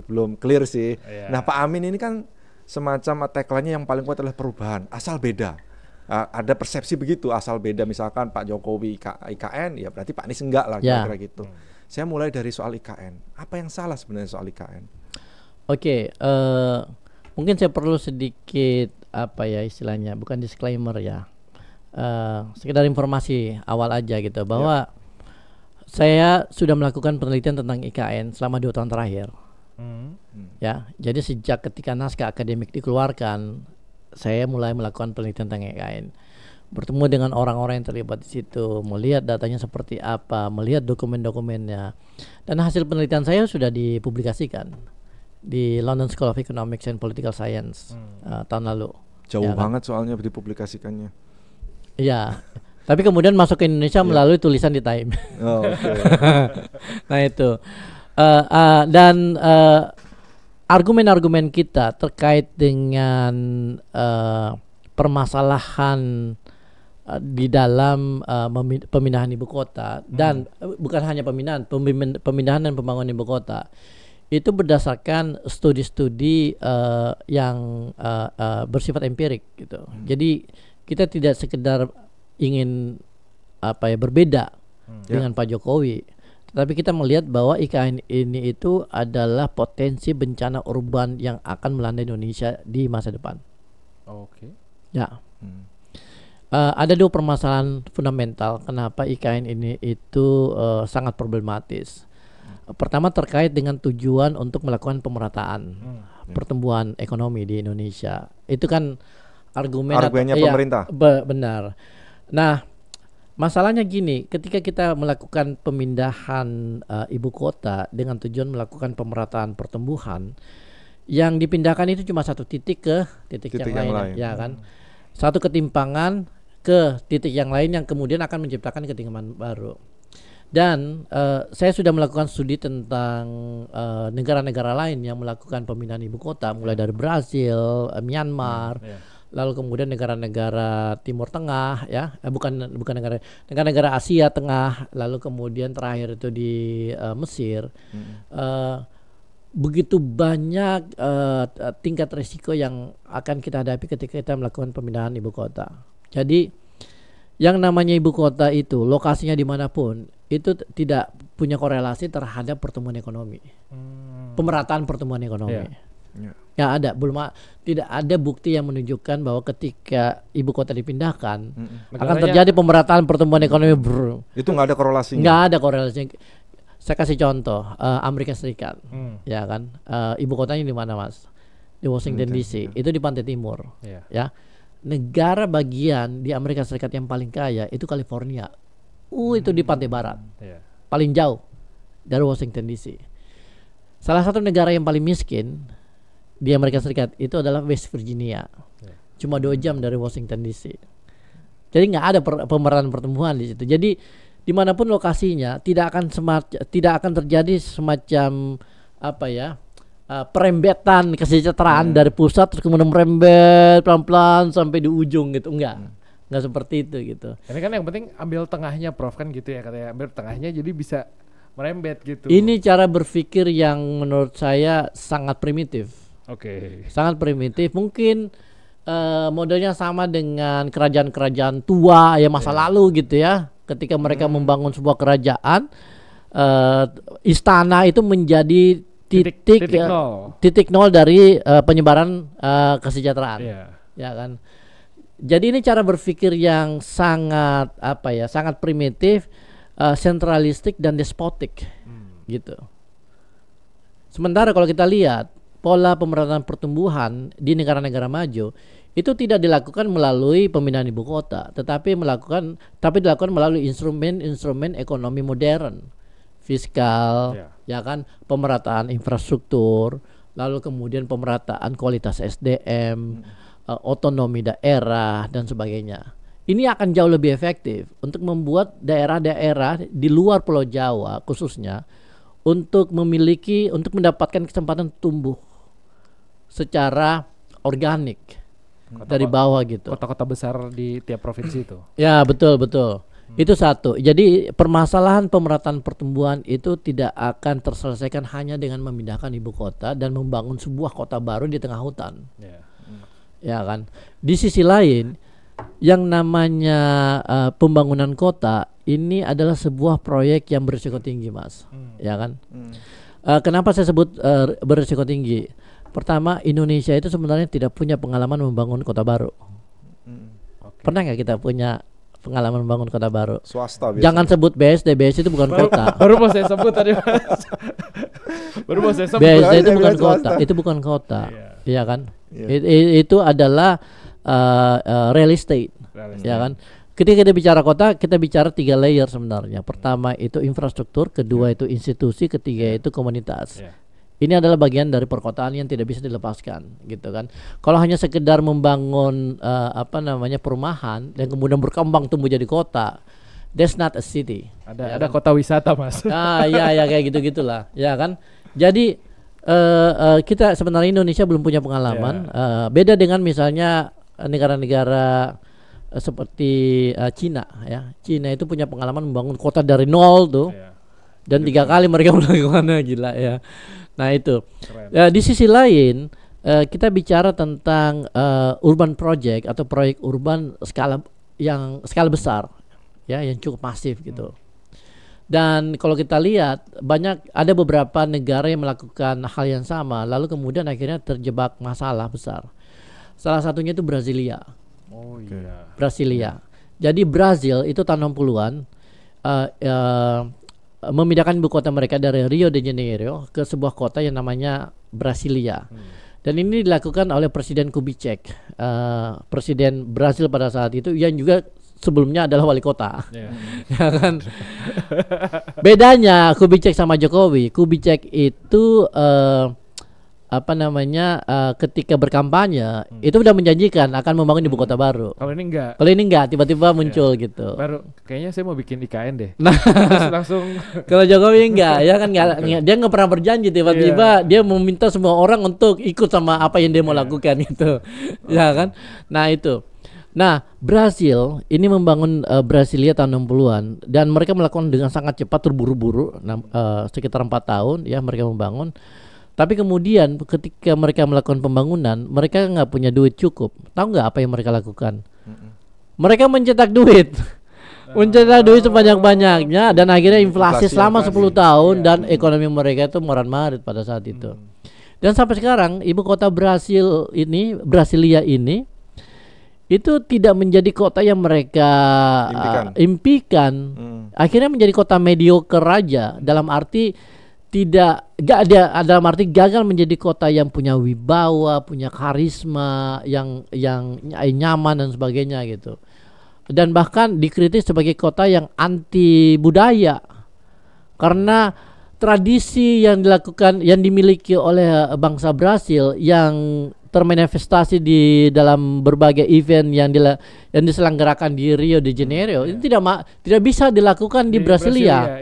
belum clear sih. Nah Pak Amin ini kan semacam tagline-nya yang paling kuat adalah perubahan, asal beda. Ada persepsi begitu, asal beda, misalkan Pak Jokowi IKN, ya berarti Pak Anies enggak lah, kira-kira gitu. Saya mulai dari soal IKN. Apa yang salah sebenarnya soal IKN? Oke, mungkin saya perlu sedikit istilahnya, bukan disclaimer ya, sekedar informasi awal aja gitu bahwa saya sudah melakukan penelitian tentang IKN selama 2 tahun terakhir. Ya, jadi sejak ketika naskah akademik dikeluarkan, saya mulai melakukan penelitian tentang IKN, bertemu dengan orang-orang yang terlibat di situ, melihat datanya seperti apa, melihat dokumen-dokumennya, dan hasil penelitian saya sudah dipublikasikan di London School of Economics and Political Science tahun lalu. Jauh banget soalnya dipublikasikannya. Iya, tapi kemudian masuk ke Indonesia melalui tulisan di Time. Nah itu, dan argumen-argumen kita terkait dengan permasalahan di dalam pemindahan ibu kota dan bukan hanya pemindahan dan pembangunan ibu kota, itu berdasarkan studi-studi yang bersifat empirik gitu. Jadi kita tidak sekedar ingin berbeda dengan Pak Jokowi, tetapi kita melihat bahwa IKN ini itu adalah potensi bencana urban yang akan melanda Indonesia di masa depan. Oke. Ya. Ada 2 permasalahan fundamental kenapa IKN ini itu sangat problematis. Pertama terkait dengan tujuan untuk melakukan pemerataan pertumbuhan ekonomi di Indonesia. Itu kan argumennya pemerintah. Benar. Nah, masalahnya gini, ketika kita melakukan pemindahan ibu kota dengan tujuan melakukan pemerataan pertumbuhan, yang dipindahkan itu cuma satu titik ke titik yang lain, ya kan? Satu ketimpangan ke titik yang lain yang kemudian akan menciptakan ketimpangan baru. Dan saya sudah melakukan studi tentang negara-negara lain yang melakukan pemindahan ibu kota, mulai dari Brazil, Myanmar, lalu kemudian negara-negara Timur Tengah, ya, bukan negara-negara Asia Tengah, lalu kemudian terakhir itu di Mesir. Begitu banyak tingkat risiko yang akan kita hadapi ketika kita melakukan pemindahan ibu kota. Jadi yang namanya ibu kota itu lokasinya dimanapun itu tidak punya korelasi terhadap pertumbuhan ekonomi, pemerataan pertumbuhan ekonomi. Ya ada, tidak ada bukti yang menunjukkan bahwa ketika ibu kota dipindahkan akan terjadi pemerataan pertumbuhan ekonomi. Itu nggak ada korelasinya. Nggak ada korelasinya. Saya kasih contoh, Amerika Serikat, ya kan, ibu kotanya di mana, Mas? Di Washington DC. Itu di pantai timur, ya. Negara bagian di Amerika Serikat yang paling kaya itu California. Itu di pantai barat, paling jauh dari Washington DC. Salah satu negara yang paling miskin di Amerika Serikat itu adalah West Virginia, cuma 2 jam dari Washington DC. Jadi nggak ada pemerataan pertumbuhan di situ. Jadi dimanapun lokasinya tidak akan terjadi semacam perembetan kesejahteraan dari pusat terus kemudian merembet pelan-pelan sampai di ujung gitu. Nggak seperti itu gitu. Ini kan yang penting ambil tengahnya, Prof, kan gitu ya katanya, ambil tengahnya jadi bisa merembet gitu. Ini cara berpikir yang menurut saya sangat primitif. Sangat primitif. Mungkin modelnya sama dengan kerajaan-kerajaan tua ya masa lalu gitu ya. Ketika mereka membangun sebuah kerajaan, istana itu menjadi titik nol dari penyebaran kesejahteraan, ya kan. Jadi ini cara berpikir yang sangat sangat primitif, sentralistik dan despotik, gitu. Sementara kalau kita lihat pola pemerataan pertumbuhan di negara-negara maju itu tidak dilakukan melalui pemindahan ibu kota, tapi dilakukan melalui instrumen ekonomi modern, fiskal, ya kan, pemerataan infrastruktur, lalu kemudian pemerataan kualitas SDM, otonomi daerah dan sebagainya. Ini akan jauh lebih efektif untuk membuat daerah-daerah di luar Pulau Jawa khususnya untuk mendapatkan kesempatan tumbuh secara organik dari bawah gitu. Kota-kota besar di tiap provinsi itu. Ya, betul. Itu satu. Jadi permasalahan pemerataan pertumbuhan itu tidak akan terselesaikan hanya dengan memindahkan ibu kota dan membangun sebuah kota baru di tengah hutan. Ya kan. Di sisi lain, yang namanya pembangunan kota ini adalah sebuah proyek yang berisiko tinggi, Mas. Ya kan. Kenapa saya sebut berisiko tinggi? Pertama, Indonesia itu sebenarnya tidak punya pengalaman membangun kota baru. Pernah nggak kita punya pengalaman membangun kota baru? Swasta biasanya. Jangan sebut BSD itu bukan kota. Baru mau saya sebut tadi, Mas. BSD itu bukan kota, itu bukan kota. Iya kan? Itu adalah real estate. Ya kan? Ketika kita bicara kota, kita bicara 3 layer sebenarnya. Pertama itu infrastruktur, kedua itu institusi, ketiga itu komunitas. Ini adalah bagian dari perkotaan yang tidak bisa dilepaskan, gitu kan. Kalau hanya sekedar membangun perumahan dan kemudian berkembang tumbuh jadi kota, that's not a city. Ada kota wisata, Mas. Ya kayak gitu-gitulah, ya kan. Jadi kita sebenarnya Indonesia belum punya pengalaman. Beda dengan misalnya negara-negara seperti Cina, ya. Cina itu punya pengalaman membangun kota dari nol tuh, dan 3 kali mereka melakukannya, gila ya. Nah itu. Di sisi lain kita bicara tentang urban project atau proyek urban skala besar, ya, yang cukup masif gitu. Dan kalau kita lihat ada beberapa negara yang melakukan hal yang sama, lalu kemudian akhirnya terjebak masalah besar. Salah satunya itu Brasilia. Brasilia. Jadi Brazil itu tahun 60-an memindahkan ibu kota mereka dari Rio de Janeiro ke sebuah kota yang namanya Brasilia. Dan ini dilakukan oleh Presiden Kubitschek, presiden Brasil pada saat itu, yang juga sebelumnya adalah wali kota. Ya kan? Bedanya Kubitschek sama Jokowi, Kubitschek itu ketika berkampanye itu udah menjanjikan akan membangun ibu kota baru. Kalau ini enggak tiba-tiba muncul gitu. Baru kayaknya saya mau bikin IKN deh. Nah, langsung kalau Jokowi enggak, ya kan dia nggak pernah berjanji tiba-tiba dia meminta semua orang untuk ikut sama apa yang dia mau lakukan gitu. Ya kan? Nah, itu. Nah, Brasil ini membangun Brasilia tahun 60-an dan mereka melakukan dengan sangat cepat terburu-buru sekitar 4 tahun ya mereka membangun. Tapi kemudian ketika mereka melakukan pembangunan, mereka nggak punya duit cukup. Tahu nggak apa yang mereka lakukan? Mereka mencetak duit. Mencetak duit sebanyak-banyaknya dan akhirnya inflasi selama 10 tahun dan ekonomi mereka itu morat-marit pada saat itu. Dan sampai sekarang ibu kota Brasilia ini itu tidak menjadi kota yang mereka impikan. Akhirnya menjadi kota mediocre aja, dalam arti dalam arti gagal menjadi kota yang punya wibawa, punya karisma, yang nyaman dan sebagainya gitu. Dan bahkan dikritik sebagai kota yang anti budaya karena tradisi yang dimiliki oleh bangsa Brasil yang termanifestasi di dalam berbagai event yang diselenggarakan di Rio de Janeiro itu tidak bisa dilakukan di Brasilia.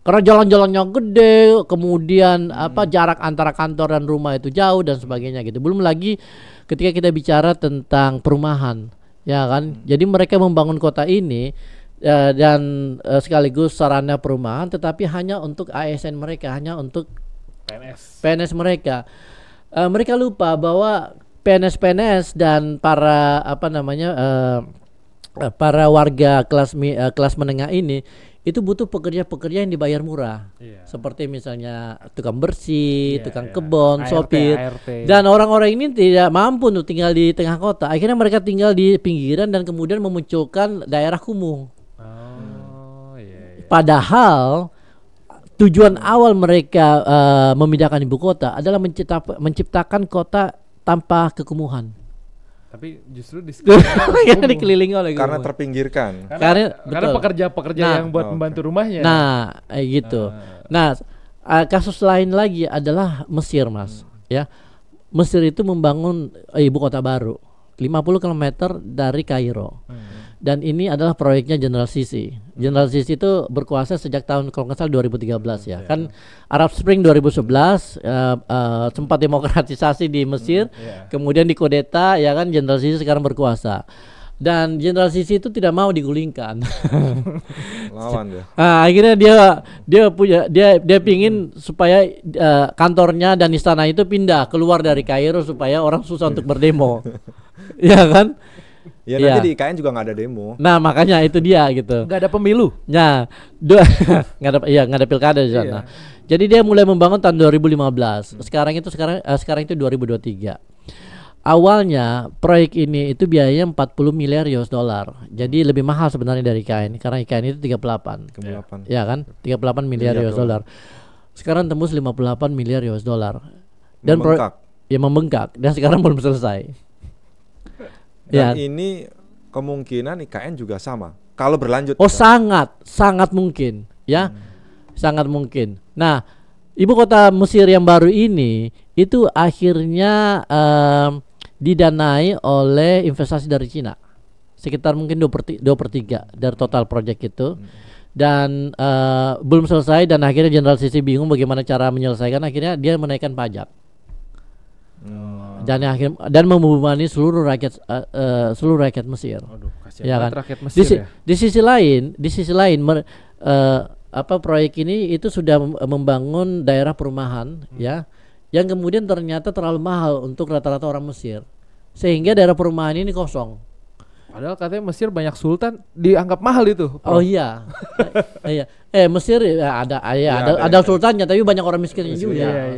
Karena jalan-jalannya gede, kemudian jarak antara kantor dan rumah itu jauh dan sebagainya gitu. Belum lagi ketika kita bicara tentang perumahan, ya kan? Jadi mereka membangun kota ini dan sekaligus sarana perumahan, tetapi hanya untuk ASN mereka, hanya untuk PNS mereka. Mereka lupa bahwa PNS dan para para warga kelas menengah ini itu butuh pekerja-pekerja yang dibayar murah, seperti misalnya tukang bersih, tukang kebun, sopir, dan orang-orang ini tidak mampu untuk tinggal di tengah kota. Akhirnya mereka tinggal di pinggiran dan kemudian memunculkan daerah kumuh. Padahal tujuan awal mereka memindahkan ibu kota adalah menciptakan kota tanpa kekumuhan. Tapi justru dikelilingi oleh karena terpinggirkan. Karena pekerja-pekerja yang buat membantu rumahnya. Nah, gitu. Nah, kasus lain lagi adalah Mesir, Mas. Ya, Mesir itu membangun ibu kota baru 50 km dari Kairo. Dan ini adalah proyeknya Jenderal Sisi. Jenderal Sisi itu berkuasa sejak tahun kalau nggak salah 2013 ya. Kan Arab Spring 2011 sempat demokratisasi di Mesir, kemudian dikudeta ya kan, Jenderal Sisi sekarang berkuasa. Dan Jenderal Sisi itu tidak mau digulingkan. Lawan dia. Akhirnya dia pingin supaya kantornya dan istana itu pindah keluar dari Kairo supaya orang susah untuk berdemo. Ya kan? Ya nanti di IKN juga nggak ada demo. Nah makanya itu dia gitu. Nggak ada pemilu. Nah, nggak ada pilkada di sana. Jadi dia mulai membangun tahun 2015. Sekarang itu 2023. Awalnya proyek ini itu biayanya 40 miliar US dollar. Jadi lebih mahal sebenarnya dari IKN karena IKN itu 38. Ya kan? 38 miliar US dollar. Sekarang tembus 58 miliar US dollar. Dan membengkak dan sekarang belum selesai. Dan ini kemungkinan IKN juga sama kalau berlanjut. Sangat mungkin ya. Sangat mungkin. Nah, ibu kota Mesir yang baru ini itu akhirnya didanai oleh investasi dari Cina. Sekitar mungkin 2/3 dari total proyek itu. Dan belum selesai dan akhirnya Jenderal Sisi bingung bagaimana cara menyelesaikan, akhirnya dia menaikkan pajak. Dan membebani seluruh rakyat Mesir. Ya kan? Rakyat Mesir di sisi lain proyek ini itu sudah membangun daerah perumahan ya, yang kemudian ternyata terlalu mahal untuk rata-rata orang Mesir, sehingga daerah perumahan ini kosong. Padahal katanya Mesir banyak sultan, dianggap mahal itu. Oh iya. Mesir ada sultannya tapi banyak orang miskinnya juga.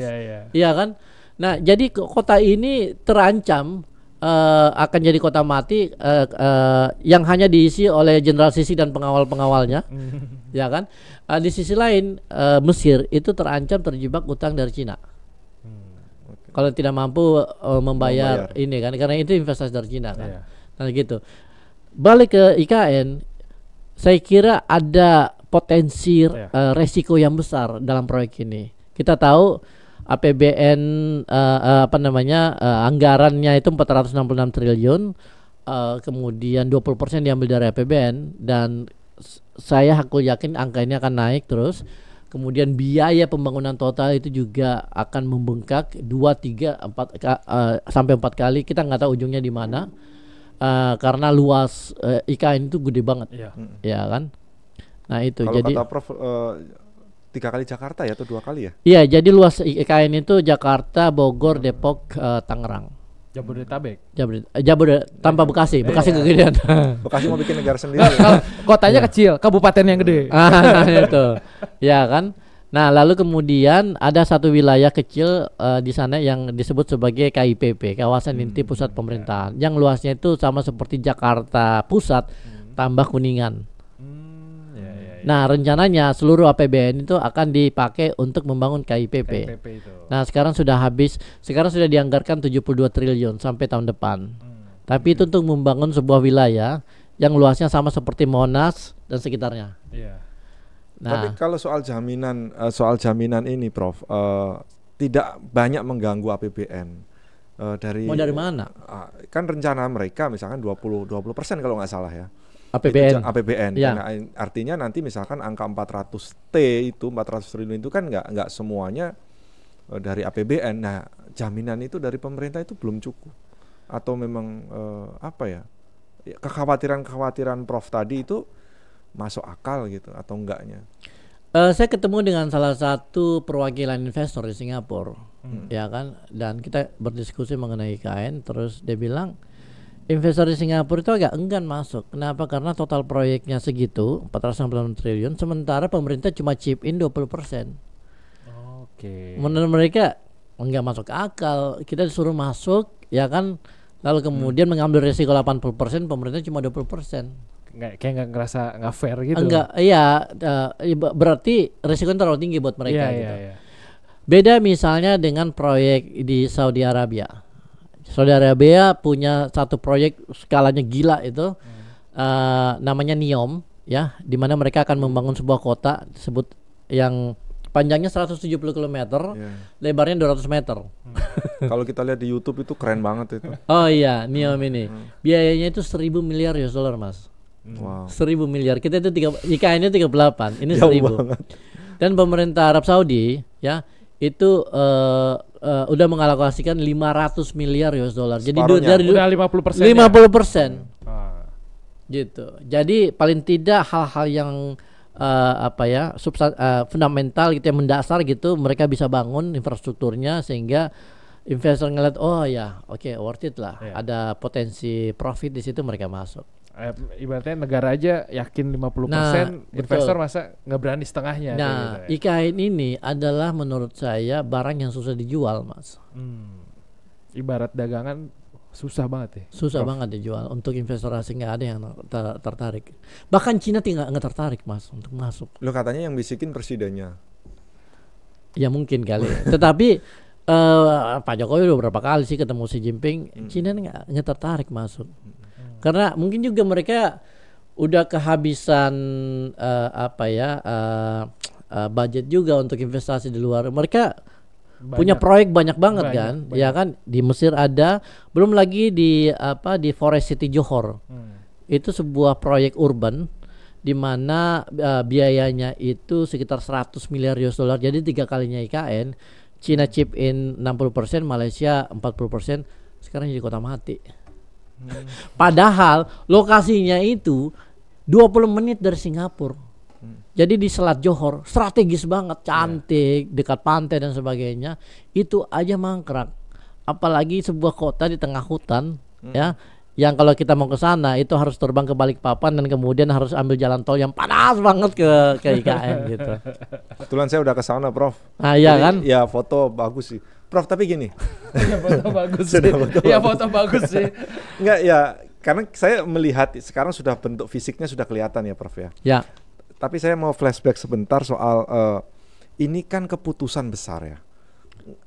Iya kan? Nah, jadi kota ini terancam akan jadi kota mati yang hanya diisi oleh Jenderal Sisi dan pengawal-pengawalnya. Ya kan? Di sisi lain Mesir itu terancam terjebak utang dari Cina. Kalau tidak mampu membayar ini kan, karena itu investasi dari Cina kan. Nah gitu. Balik ke IKN, saya kira ada potensi resiko yang besar dalam proyek ini. Kita tahu APBN anggarannya itu 466 triliun, kemudian 20% diambil dari APBN, dan saya yakin angka ini akan naik terus. Kemudian biaya pembangunan total itu juga akan membengkak 2, 3, 4 sampai 4 kali. Kita nggak tahu ujungnya di mana, karena luas IKN itu gede banget, ya kan? Nah itu. Kalau jadi kata Prof 3 kali Jakarta ya atau 2 kali ya? Iya, jadi luas IKN itu Jakarta, Bogor, Depok, Tangerang. Jabodetabek. Tanpa Bekasi kegedean. Bekasi mau bikin negara sendiri. Kotanya kecil, kabupaten yang gede. Itu. Ya kan? Nah, lalu kemudian ada satu wilayah kecil di sana yang disebut sebagai KIPP, kawasan inti pusat pemerintahan, yang luasnya itu sama seperti Jakarta Pusat tambah Kuningan. Nah, rencananya seluruh APBN itu akan dipakai untuk membangun KIPP. Nah, sekarang sudah dianggarkan 72 triliun sampai tahun depan. Tapi itu untuk membangun sebuah wilayah yang luasnya sama seperti Monas dan sekitarnya. Nah, tapi kalau soal jaminan ini, Prof, tidak banyak mengganggu APBN. Dari mana? Kan rencana mereka misalkan 20% kalau nggak salah ya. APBN. Ya. Nah, artinya nanti misalkan angka 400 triliun itu kan nggak semuanya dari APBN. Nah, jaminan itu dari pemerintah itu belum cukup, atau memang kekhawatiran Prof tadi itu masuk akal gitu atau enggaknya? Saya ketemu dengan salah satu perwakilan investor di Singapura, ya kan, dan kita berdiskusi mengenai IKN. Terus dia bilang investor di Singapura itu agak enggan masuk. Kenapa? Karena total proyeknya segitu, 460 triliun, sementara pemerintah cuma chip in 20%. Menurut mereka enggak masuk akal. Kita disuruh masuk, ya kan, lalu kemudian mengambil risiko 80%, pemerintah cuma 20%. Kayak nggak ngerasa nggak fair gitu. Enggak, iya, berarti risiko terlalu tinggi buat mereka gitu. Beda misalnya dengan proyek di Saudi Arabia. Saudi Arabia punya satu proyek skalanya gila itu, namanya NEOM, ya, di mana mereka akan membangun sebuah kota disebut yang panjangnya 170 km, lebarnya 200 meter. Kalau kita lihat di YouTube itu keren banget itu. Oh iya, NEOM ini biayanya itu 1.000 miliar US dollar, Mas. Wow. 1.000 miliar. Kita itu IKN-nya 38, ini 1.000. Dan pemerintah Arab Saudi, ya, itu udah mengalokasikan 500 miliar US dollar. Jadi dari udah 50%. 50%. Gitu. Jadi paling tidak hal-hal yang fundamental gitu, yang mendasar gitu, mereka bisa bangun infrastrukturnya sehingga investor ngeliat, oh ya, oke, worth it lah. Ada potensi profit di situ, mereka masuk. Ibaratnya negara aja yakin 50%, investor masa nggak berani setengahnya. Nah, gitu ya. IKN ini adalah menurut saya barang yang susah dijual, Mas. Ibarat dagangan susah banget ya. Susah banget dijual. Untuk investor asing nggak ada yang tertarik. Bahkan Cina nggak tertarik, Mas, untuk masuk. Lo katanya yang bisikin presidennya. Ya mungkin kali. Tetapi Pak Jokowi udah berapa kali sih ketemu Xi Jinping, Cina nggak tertarik masuk. Karena mungkin juga mereka udah kehabisan budget juga untuk investasi di luar. Mereka punya proyek banyak banget kan, ya kan, di Mesir ada, belum lagi di Forest City Johor. Itu sebuah proyek urban di mana biayanya itu sekitar 100 miliar US dollar. Jadi 3 kalinya IKN. Cina chip in 60%, Malaysia 40%. Sekarang jadi kota mati. Padahal lokasinya itu 20 menit dari Singapura. Jadi di Selat Johor, strategis banget, cantik, dekat pantai dan sebagainya. Itu aja mangkrak. Apalagi sebuah kota di tengah hutan, ya, yang kalau kita mau ke sana itu harus terbang ke Balikpapan dan kemudian harus ambil jalan tol yang panas banget ke IKN gitu. Kebetulan saya udah ke sana, Prof. Nah, iya kan? Ya, foto bagus sih. Prof, tapi gini. Ya foto bagus sih. Ya foto bagus sih. Enggak ya, karena saya melihat sekarang sudah bentuk fisiknya sudah kelihatan ya, Prof ya. Ya. Tapi saya mau flashback sebentar soal ini kan keputusan besar ya.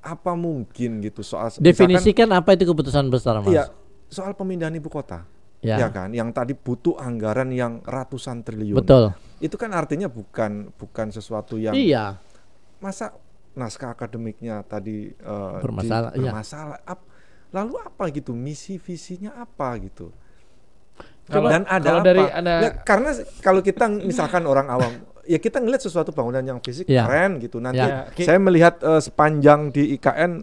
Apa mungkin gitu soal definisikan apa itu keputusan besar, Mas? Iya, soal pemindahan ibu kota. Ya kan, yang tadi butuh anggaran yang ratusan triliun. Betul. Itu kan artinya bukan sesuatu yang Iya. Masa naskah akademiknya tadi bermasalah. Lalu apa gitu, misi visinya apa gitu? Dan ada apa? Karena kalau kita misalkan orang awam, ya kita ngelihat sesuatu bangunan yang fisik keren gitu. Nanti saya melihat sepanjang di IKN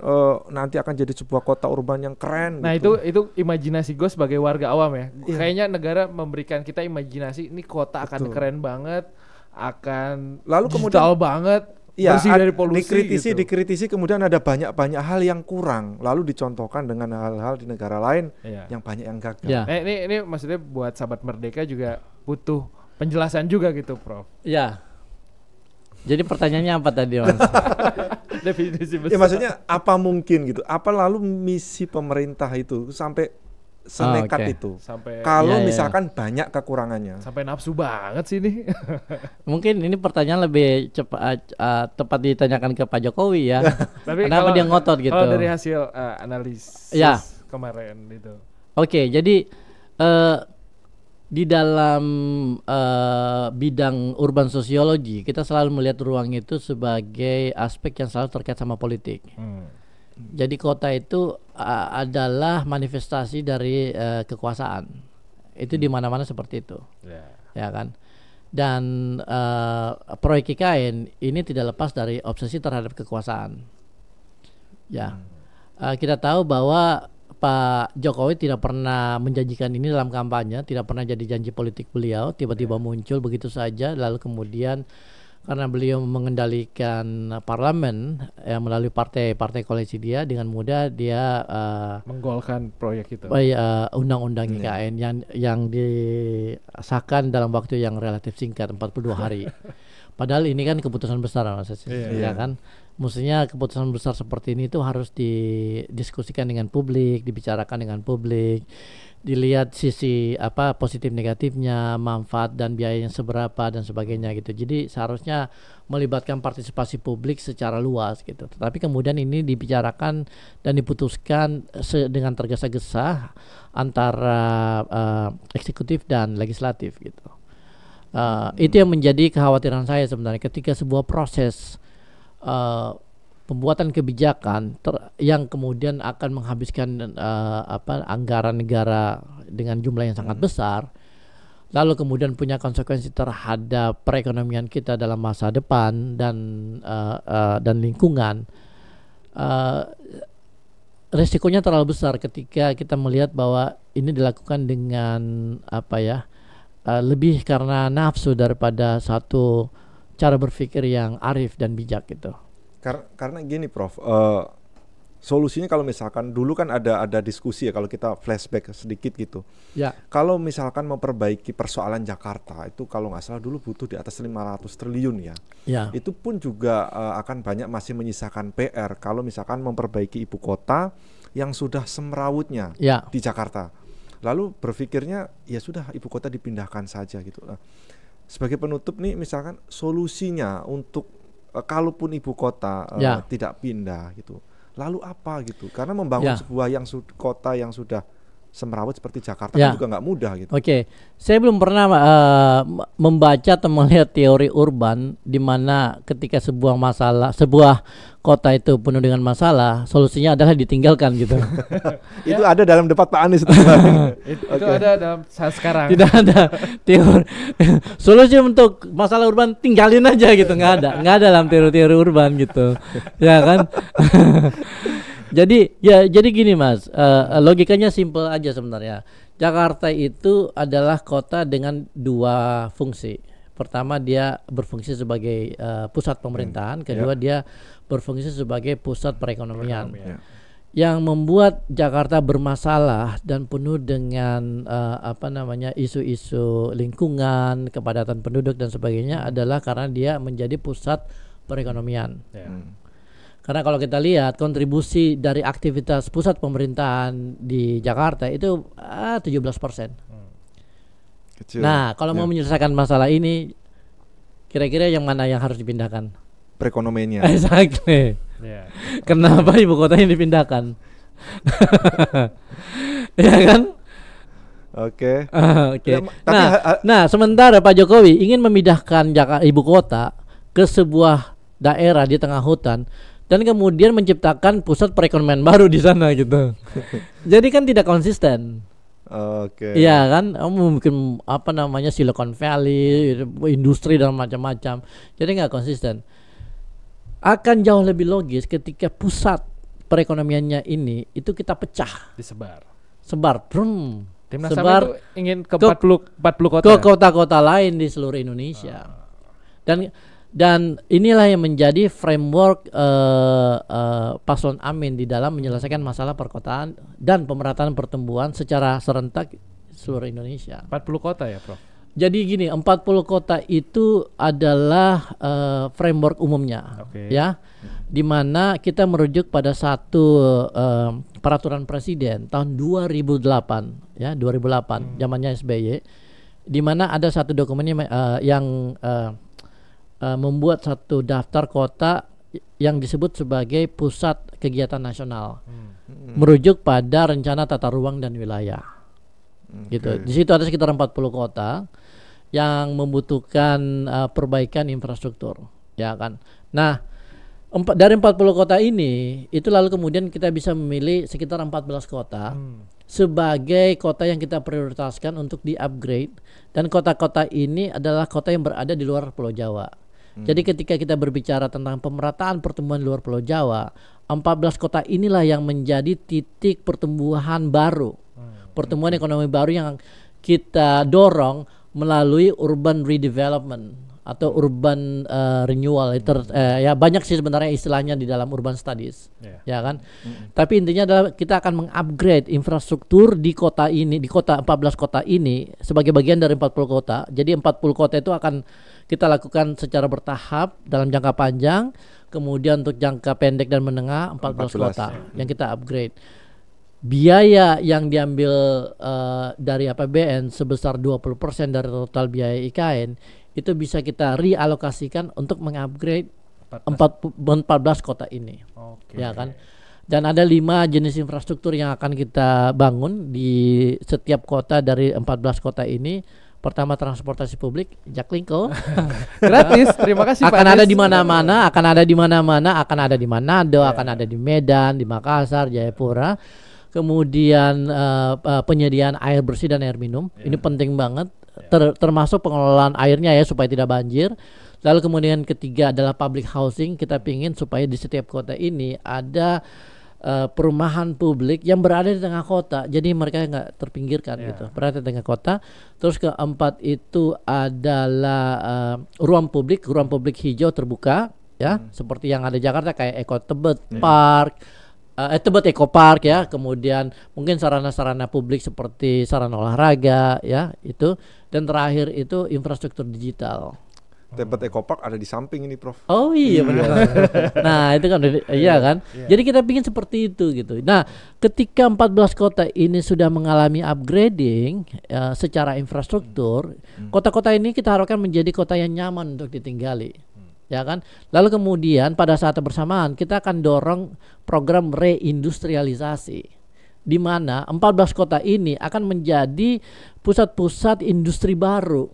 nanti akan jadi sebuah kota urban yang keren. Nah gitu. itu imajinasi gue sebagai warga awam ya. Kayaknya negara memberikan kita imajinasi ini kota akan keren banget, akan lalu digital banget. Bersih dari polusi dikritisi kemudian ada banyak hal yang kurang lalu dicontohkan dengan hal-hal di negara lain yang banyak yang gagal. Ini maksudnya buat sahabat Merdeka juga butuh penjelasan juga gitu, Prof. Ya. Jadi pertanyaannya apa tadi, Mas? Definisi besar. Ya maksudnya apa mungkin gitu? Apa lalu misi pemerintah itu sampai senekat itu? Kalau misalkan banyak kekurangannya. Sampai nafsu banget sih ini. Mungkin ini pertanyaan lebih tepat ditanyakan ke Pak Jokowi ya. Tapi kenapa dia ngotot gitu? Kalau dari hasil analisis kemarin itu. Oke, jadi di dalam bidang urban sosiologi kita selalu melihat ruang itu sebagai aspek yang selalu terkait sama politik. Jadi kota itu adalah manifestasi dari kekuasaan. Itu di mana-mana seperti itu, ya kan. Dan proyek IKN ini tidak lepas dari obsesi terhadap kekuasaan. Ya, kita tahu bahwa Pak Jokowi tidak pernah menjanjikan ini dalam kampanye, tidak pernah jadi janji politik beliau. Tiba-tiba muncul begitu saja, lalu kemudian karena beliau mengendalikan parlemen melalui partai koalisi dia, dengan mudah dia menggolkan proyek itu. Undang-undang IKN yang disahkan dalam waktu yang relatif singkat, 42 hari. Padahal ini kan keputusan besar, Mas Aziz, ya kan. Mestinya keputusan besar seperti ini itu harus didiskusikan dengan publik, dibicarakan dengan publik, dilihat sisi positif negatifnya, manfaat dan biayanya seberapa dan sebagainya gitu. Jadi seharusnya melibatkan partisipasi publik secara luas gitu. Tetapi kemudian ini dibicarakan dan diputuskan dengan tergesa-gesa antara eksekutif dan legislatif gitu. Itu yang menjadi kekhawatiran saya sebenarnya ketika sebuah proses pembuatan kebijakan yang kemudian akan menghabiskan anggaran negara dengan jumlah yang sangat besar, lalu kemudian punya konsekuensi terhadap perekonomian kita dalam masa depan dan lingkungan. Resikonya terlalu besar ketika kita melihat bahwa ini dilakukan dengan lebih karena nafsu daripada satu cara berpikir yang arif dan bijak gitu. Karena gini, Prof, solusinya kalau misalkan dulu kan ada diskusi ya, kalau kita flashback sedikit gitu. Ya. Kalau misalkan memperbaiki persoalan Jakarta itu kalau nggak salah dulu butuh di atas 500 triliun ya. Itu pun juga akan banyak masih menyisakan PR kalau misalkan memperbaiki ibu kota yang sudah semrawutnya di Jakarta. Lalu berpikirnya ya sudah ibu kota dipindahkan saja gitu. Sebagai penutup nih, misalkan solusinya untuk kalaupun ibu kota tidak pindah gitu, lalu apa gitu? Karena membangun sebuah kota yang sudah semrawut seperti Jakarta kan juga nggak mudah gitu. Oke, saya belum pernah membaca atau melihat teori urban di mana ketika sebuah kota itu penuh dengan masalah, solusinya adalah ditinggalkan gitu. Itu ada dalam debat Pak Anies. Itu ada dalam saat sekarang. Tidak ada teori solusi untuk masalah urban, tinggalin aja gitu, nggak ada dalam teori urban gitu, ya kan. Jadi gini Mas, logikanya simple aja sebenarnya. Jakarta itu adalah kota dengan dua fungsi. Pertama, dia berfungsi sebagai pusat pemerintahan, kedua dia berfungsi sebagai pusat perekonomian. Yang membuat Jakarta bermasalah dan penuh dengan isu-isu lingkungan, kepadatan penduduk dan sebagainya adalah karena dia menjadi pusat perekonomian. Karena kalau kita lihat kontribusi dari aktivitas pusat pemerintahan di Jakarta itu 17%. Kecil. Nah, kalau mau menyelesaikan masalah ini, kira-kira yang mana yang harus dipindahkan? Perekonomiannya. Exactly. Kenapa ibu kota ini dipindahkan? Ya kan? Oke. Nah, sementara Pak Jokowi ingin memindahkan ibu kota ke sebuah daerah di tengah hutan dan kemudian menciptakan pusat perekonomian baru di sana gitu. Jadi kan tidak konsisten. Oke. Iya kan, mungkin apa namanya Silicon Valley, industri dan macam-macam. Jadi nggak konsisten. Akan jauh lebih logis ketika pusat perekonomiannya ini itu kita pecah, sebar, Timnas sebar itu ingin ke 40 kota. Ke kota-kota lain di seluruh Indonesia. Dan inilah yang menjadi framework Paslon Amin di dalam menyelesaikan masalah perkotaan dan pemerataan pertumbuhan secara serentak seluruh Indonesia. 40 kota ya, Prof? Jadi gini, 40 kota itu adalah framework umumnya, ya, di mana kita merujuk pada satu peraturan presiden tahun 2008, ya, 2008, zamannya SBY, di mana ada satu dokumennya yang membuat satu daftar kota yang disebut sebagai pusat kegiatan nasional, merujuk pada rencana tata ruang dan wilayah. Gitu. Di situ ada sekitar 40 kota yang membutuhkan perbaikan infrastruktur, ya kan. Nah, dari 40 kota ini itu lalu kemudian kita bisa memilih sekitar 14 kota sebagai kota yang kita prioritaskan untuk di-upgrade, dan kota-kota ini adalah kota yang berada di luar Pulau Jawa. Jadi ketika kita berbicara tentang pemerataan pertumbuhan di luar Pulau Jawa, 14 kota inilah yang menjadi titik pertumbuhan baru, pertumbuhan ekonomi baru yang kita dorong melalui urban redevelopment atau urban renewal. Ya banyak sih sebenarnya istilahnya di dalam urban studies, ya kan. Tapi intinya adalah kita akan mengupgrade infrastruktur di kota ini, di kota 14 kota ini sebagai bagian dari 40 kota. Jadi 40 kota itu akan kita lakukan secara bertahap dalam jangka panjang, kemudian untuk jangka pendek dan menengah 14 kota yang kita upgrade. Biaya yang diambil dari APBN sebesar 20% dari total biaya IKN itu bisa kita realokasikan untuk mengupgrade 14 kota ini, ya kan. Dan ada 5 jenis infrastruktur yang akan kita bangun di setiap kota dari 14 kota ini. Pertama, transportasi publik, Jaklingko. Gratis, terima kasih Pak. Akan ada di mana-mana, akan ada di Manado, akan ada di Medan, di Makassar, Jayapura. Kemudian penyediaan air bersih dan air minum, ini penting banget, termasuk pengelolaan airnya ya supaya tidak banjir. Lalu kemudian ketiga adalah public housing, kita pingin supaya di setiap kota ini ada perumahan publik yang berada di tengah kota, jadi mereka nggak terpinggirkan gitu, berada di tengah kota. Terus keempat itu adalah ruang publik hijau terbuka, ya, seperti yang ada di Jakarta kayak Eko Tebet Park, Tebet Eco Park ya, kemudian mungkin sarana-sarana publik seperti sarana olahraga ya itu, dan terakhir itu infrastruktur digital. Tebet Eco Park ada di samping ini, Prof. Oh iya benar. Nah itu kan iya kan. Jadi kita ingin seperti itu gitu. Nah ketika 14 kota ini sudah mengalami upgrading secara infrastruktur, kota-kota ini kita harapkan menjadi kota yang nyaman untuk ditinggali, ya kan. Lalu kemudian pada saat bersamaan kita akan dorong program reindustrialisasi, di mana 14 kota ini akan menjadi pusat-pusat industri baru,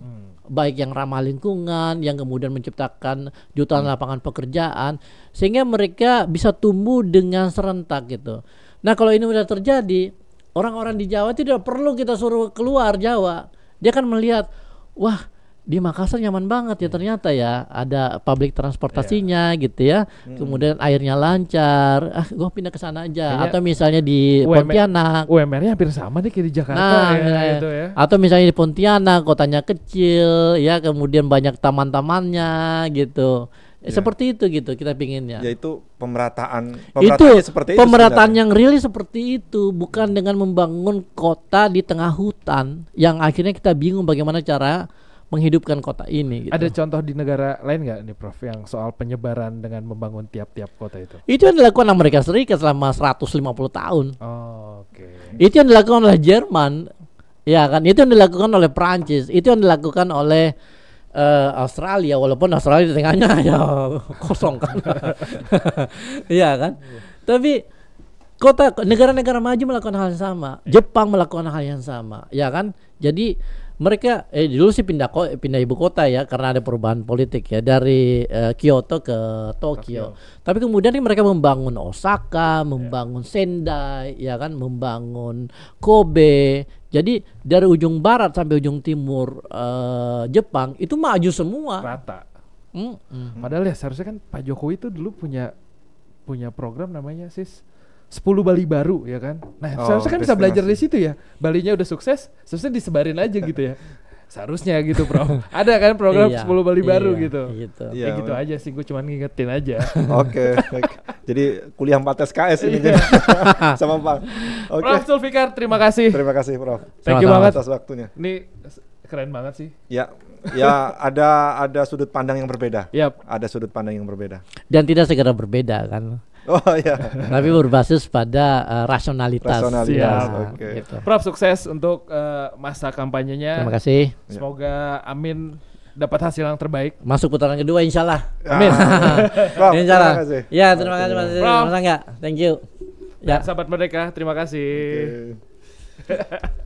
baik yang ramah lingkungan, yang kemudian menciptakan jutaan lapangan pekerjaan, sehingga mereka bisa tumbuh dengan serentak gitu. Nah kalau ini sudah terjadi, orang-orang di Jawa tidak perlu kita suruh keluar Jawa, dia akan melihat, wah di Makassar nyaman banget ya ternyata ya, ada public transportasinya gitu ya, kemudian airnya lancar, gue pindah ke sana aja. Kayaknya atau misalnya di Pontianak, UMR-nya hampir sama nih kayak di Jakarta gitu ya. Atau misalnya di Pontianak, kotanya kecil ya, kemudian banyak taman-tamannya gitu. Seperti itu gitu kita pinginnya. Yaitu pemerataan seperti itu. Pemerataan yang really seperti itu, bukan dengan membangun kota di tengah hutan yang akhirnya kita bingung bagaimana cara menghidupkan kota ini gitu. Ada contoh di negara lain nggak nih Prof yang soal penyebaran dengan membangun tiap-tiap kota itu? Itu yang dilakukan Amerika Serikat selama 150 tahun. Oke. Itu yang dilakukan oleh Jerman, ya kan? Itu yang dilakukan oleh Prancis, itu yang dilakukan oleh Australia, walaupun Australia di tengahnya ya kosong kan. Iya kan? Tapi negara-negara maju melakukan hal yang sama. Jepang melakukan hal yang sama, ya kan? Jadi mereka dulu sih pindah ibu kota ya karena ada perubahan politik ya dari Kyoto ke Tokyo. Tapi kemudian mereka membangun Osaka, membangun Sendai, ya kan, membangun Kobe. Jadi dari ujung barat sampai ujung timur Jepang itu maju semua. Rata. Padahal ya seharusnya kan Pak Jokowi itu dulu punya program namanya 10 Bali baru ya kan. Nah, seharusnya kan bisa belajar dari situ ya. Balinya udah sukses, seharusnya disebarin aja gitu ya. Seharusnya gitu, Prof. Ada kan program 10 Bali baru gitu. Ya gitu aja sih, gue cuma ngingetin aja. Oke. Jadi kuliah 4 SKS ini sama Pak. Prof Zulfikar, terima kasih. Terima kasih, Prof. Thank you banget atas waktunya. Ini keren banget sih. Ya, ada sudut pandang yang berbeda. Ada sudut pandang yang berbeda. Dan tidak segera berbeda kan. Oh iya. Tapi berbasis pada rasionalitas. Okay. Gitu. Prof, sukses untuk masa kampanyenya. Terima kasih. Semoga Amin dapat hasil yang terbaik. Masuk putaran kedua insyaallah. Amin. Prof, insyaallah. Ya, terima kasih Mas. Prof. Thank you. Ya, sahabat Merdeka, terima kasih. Okay.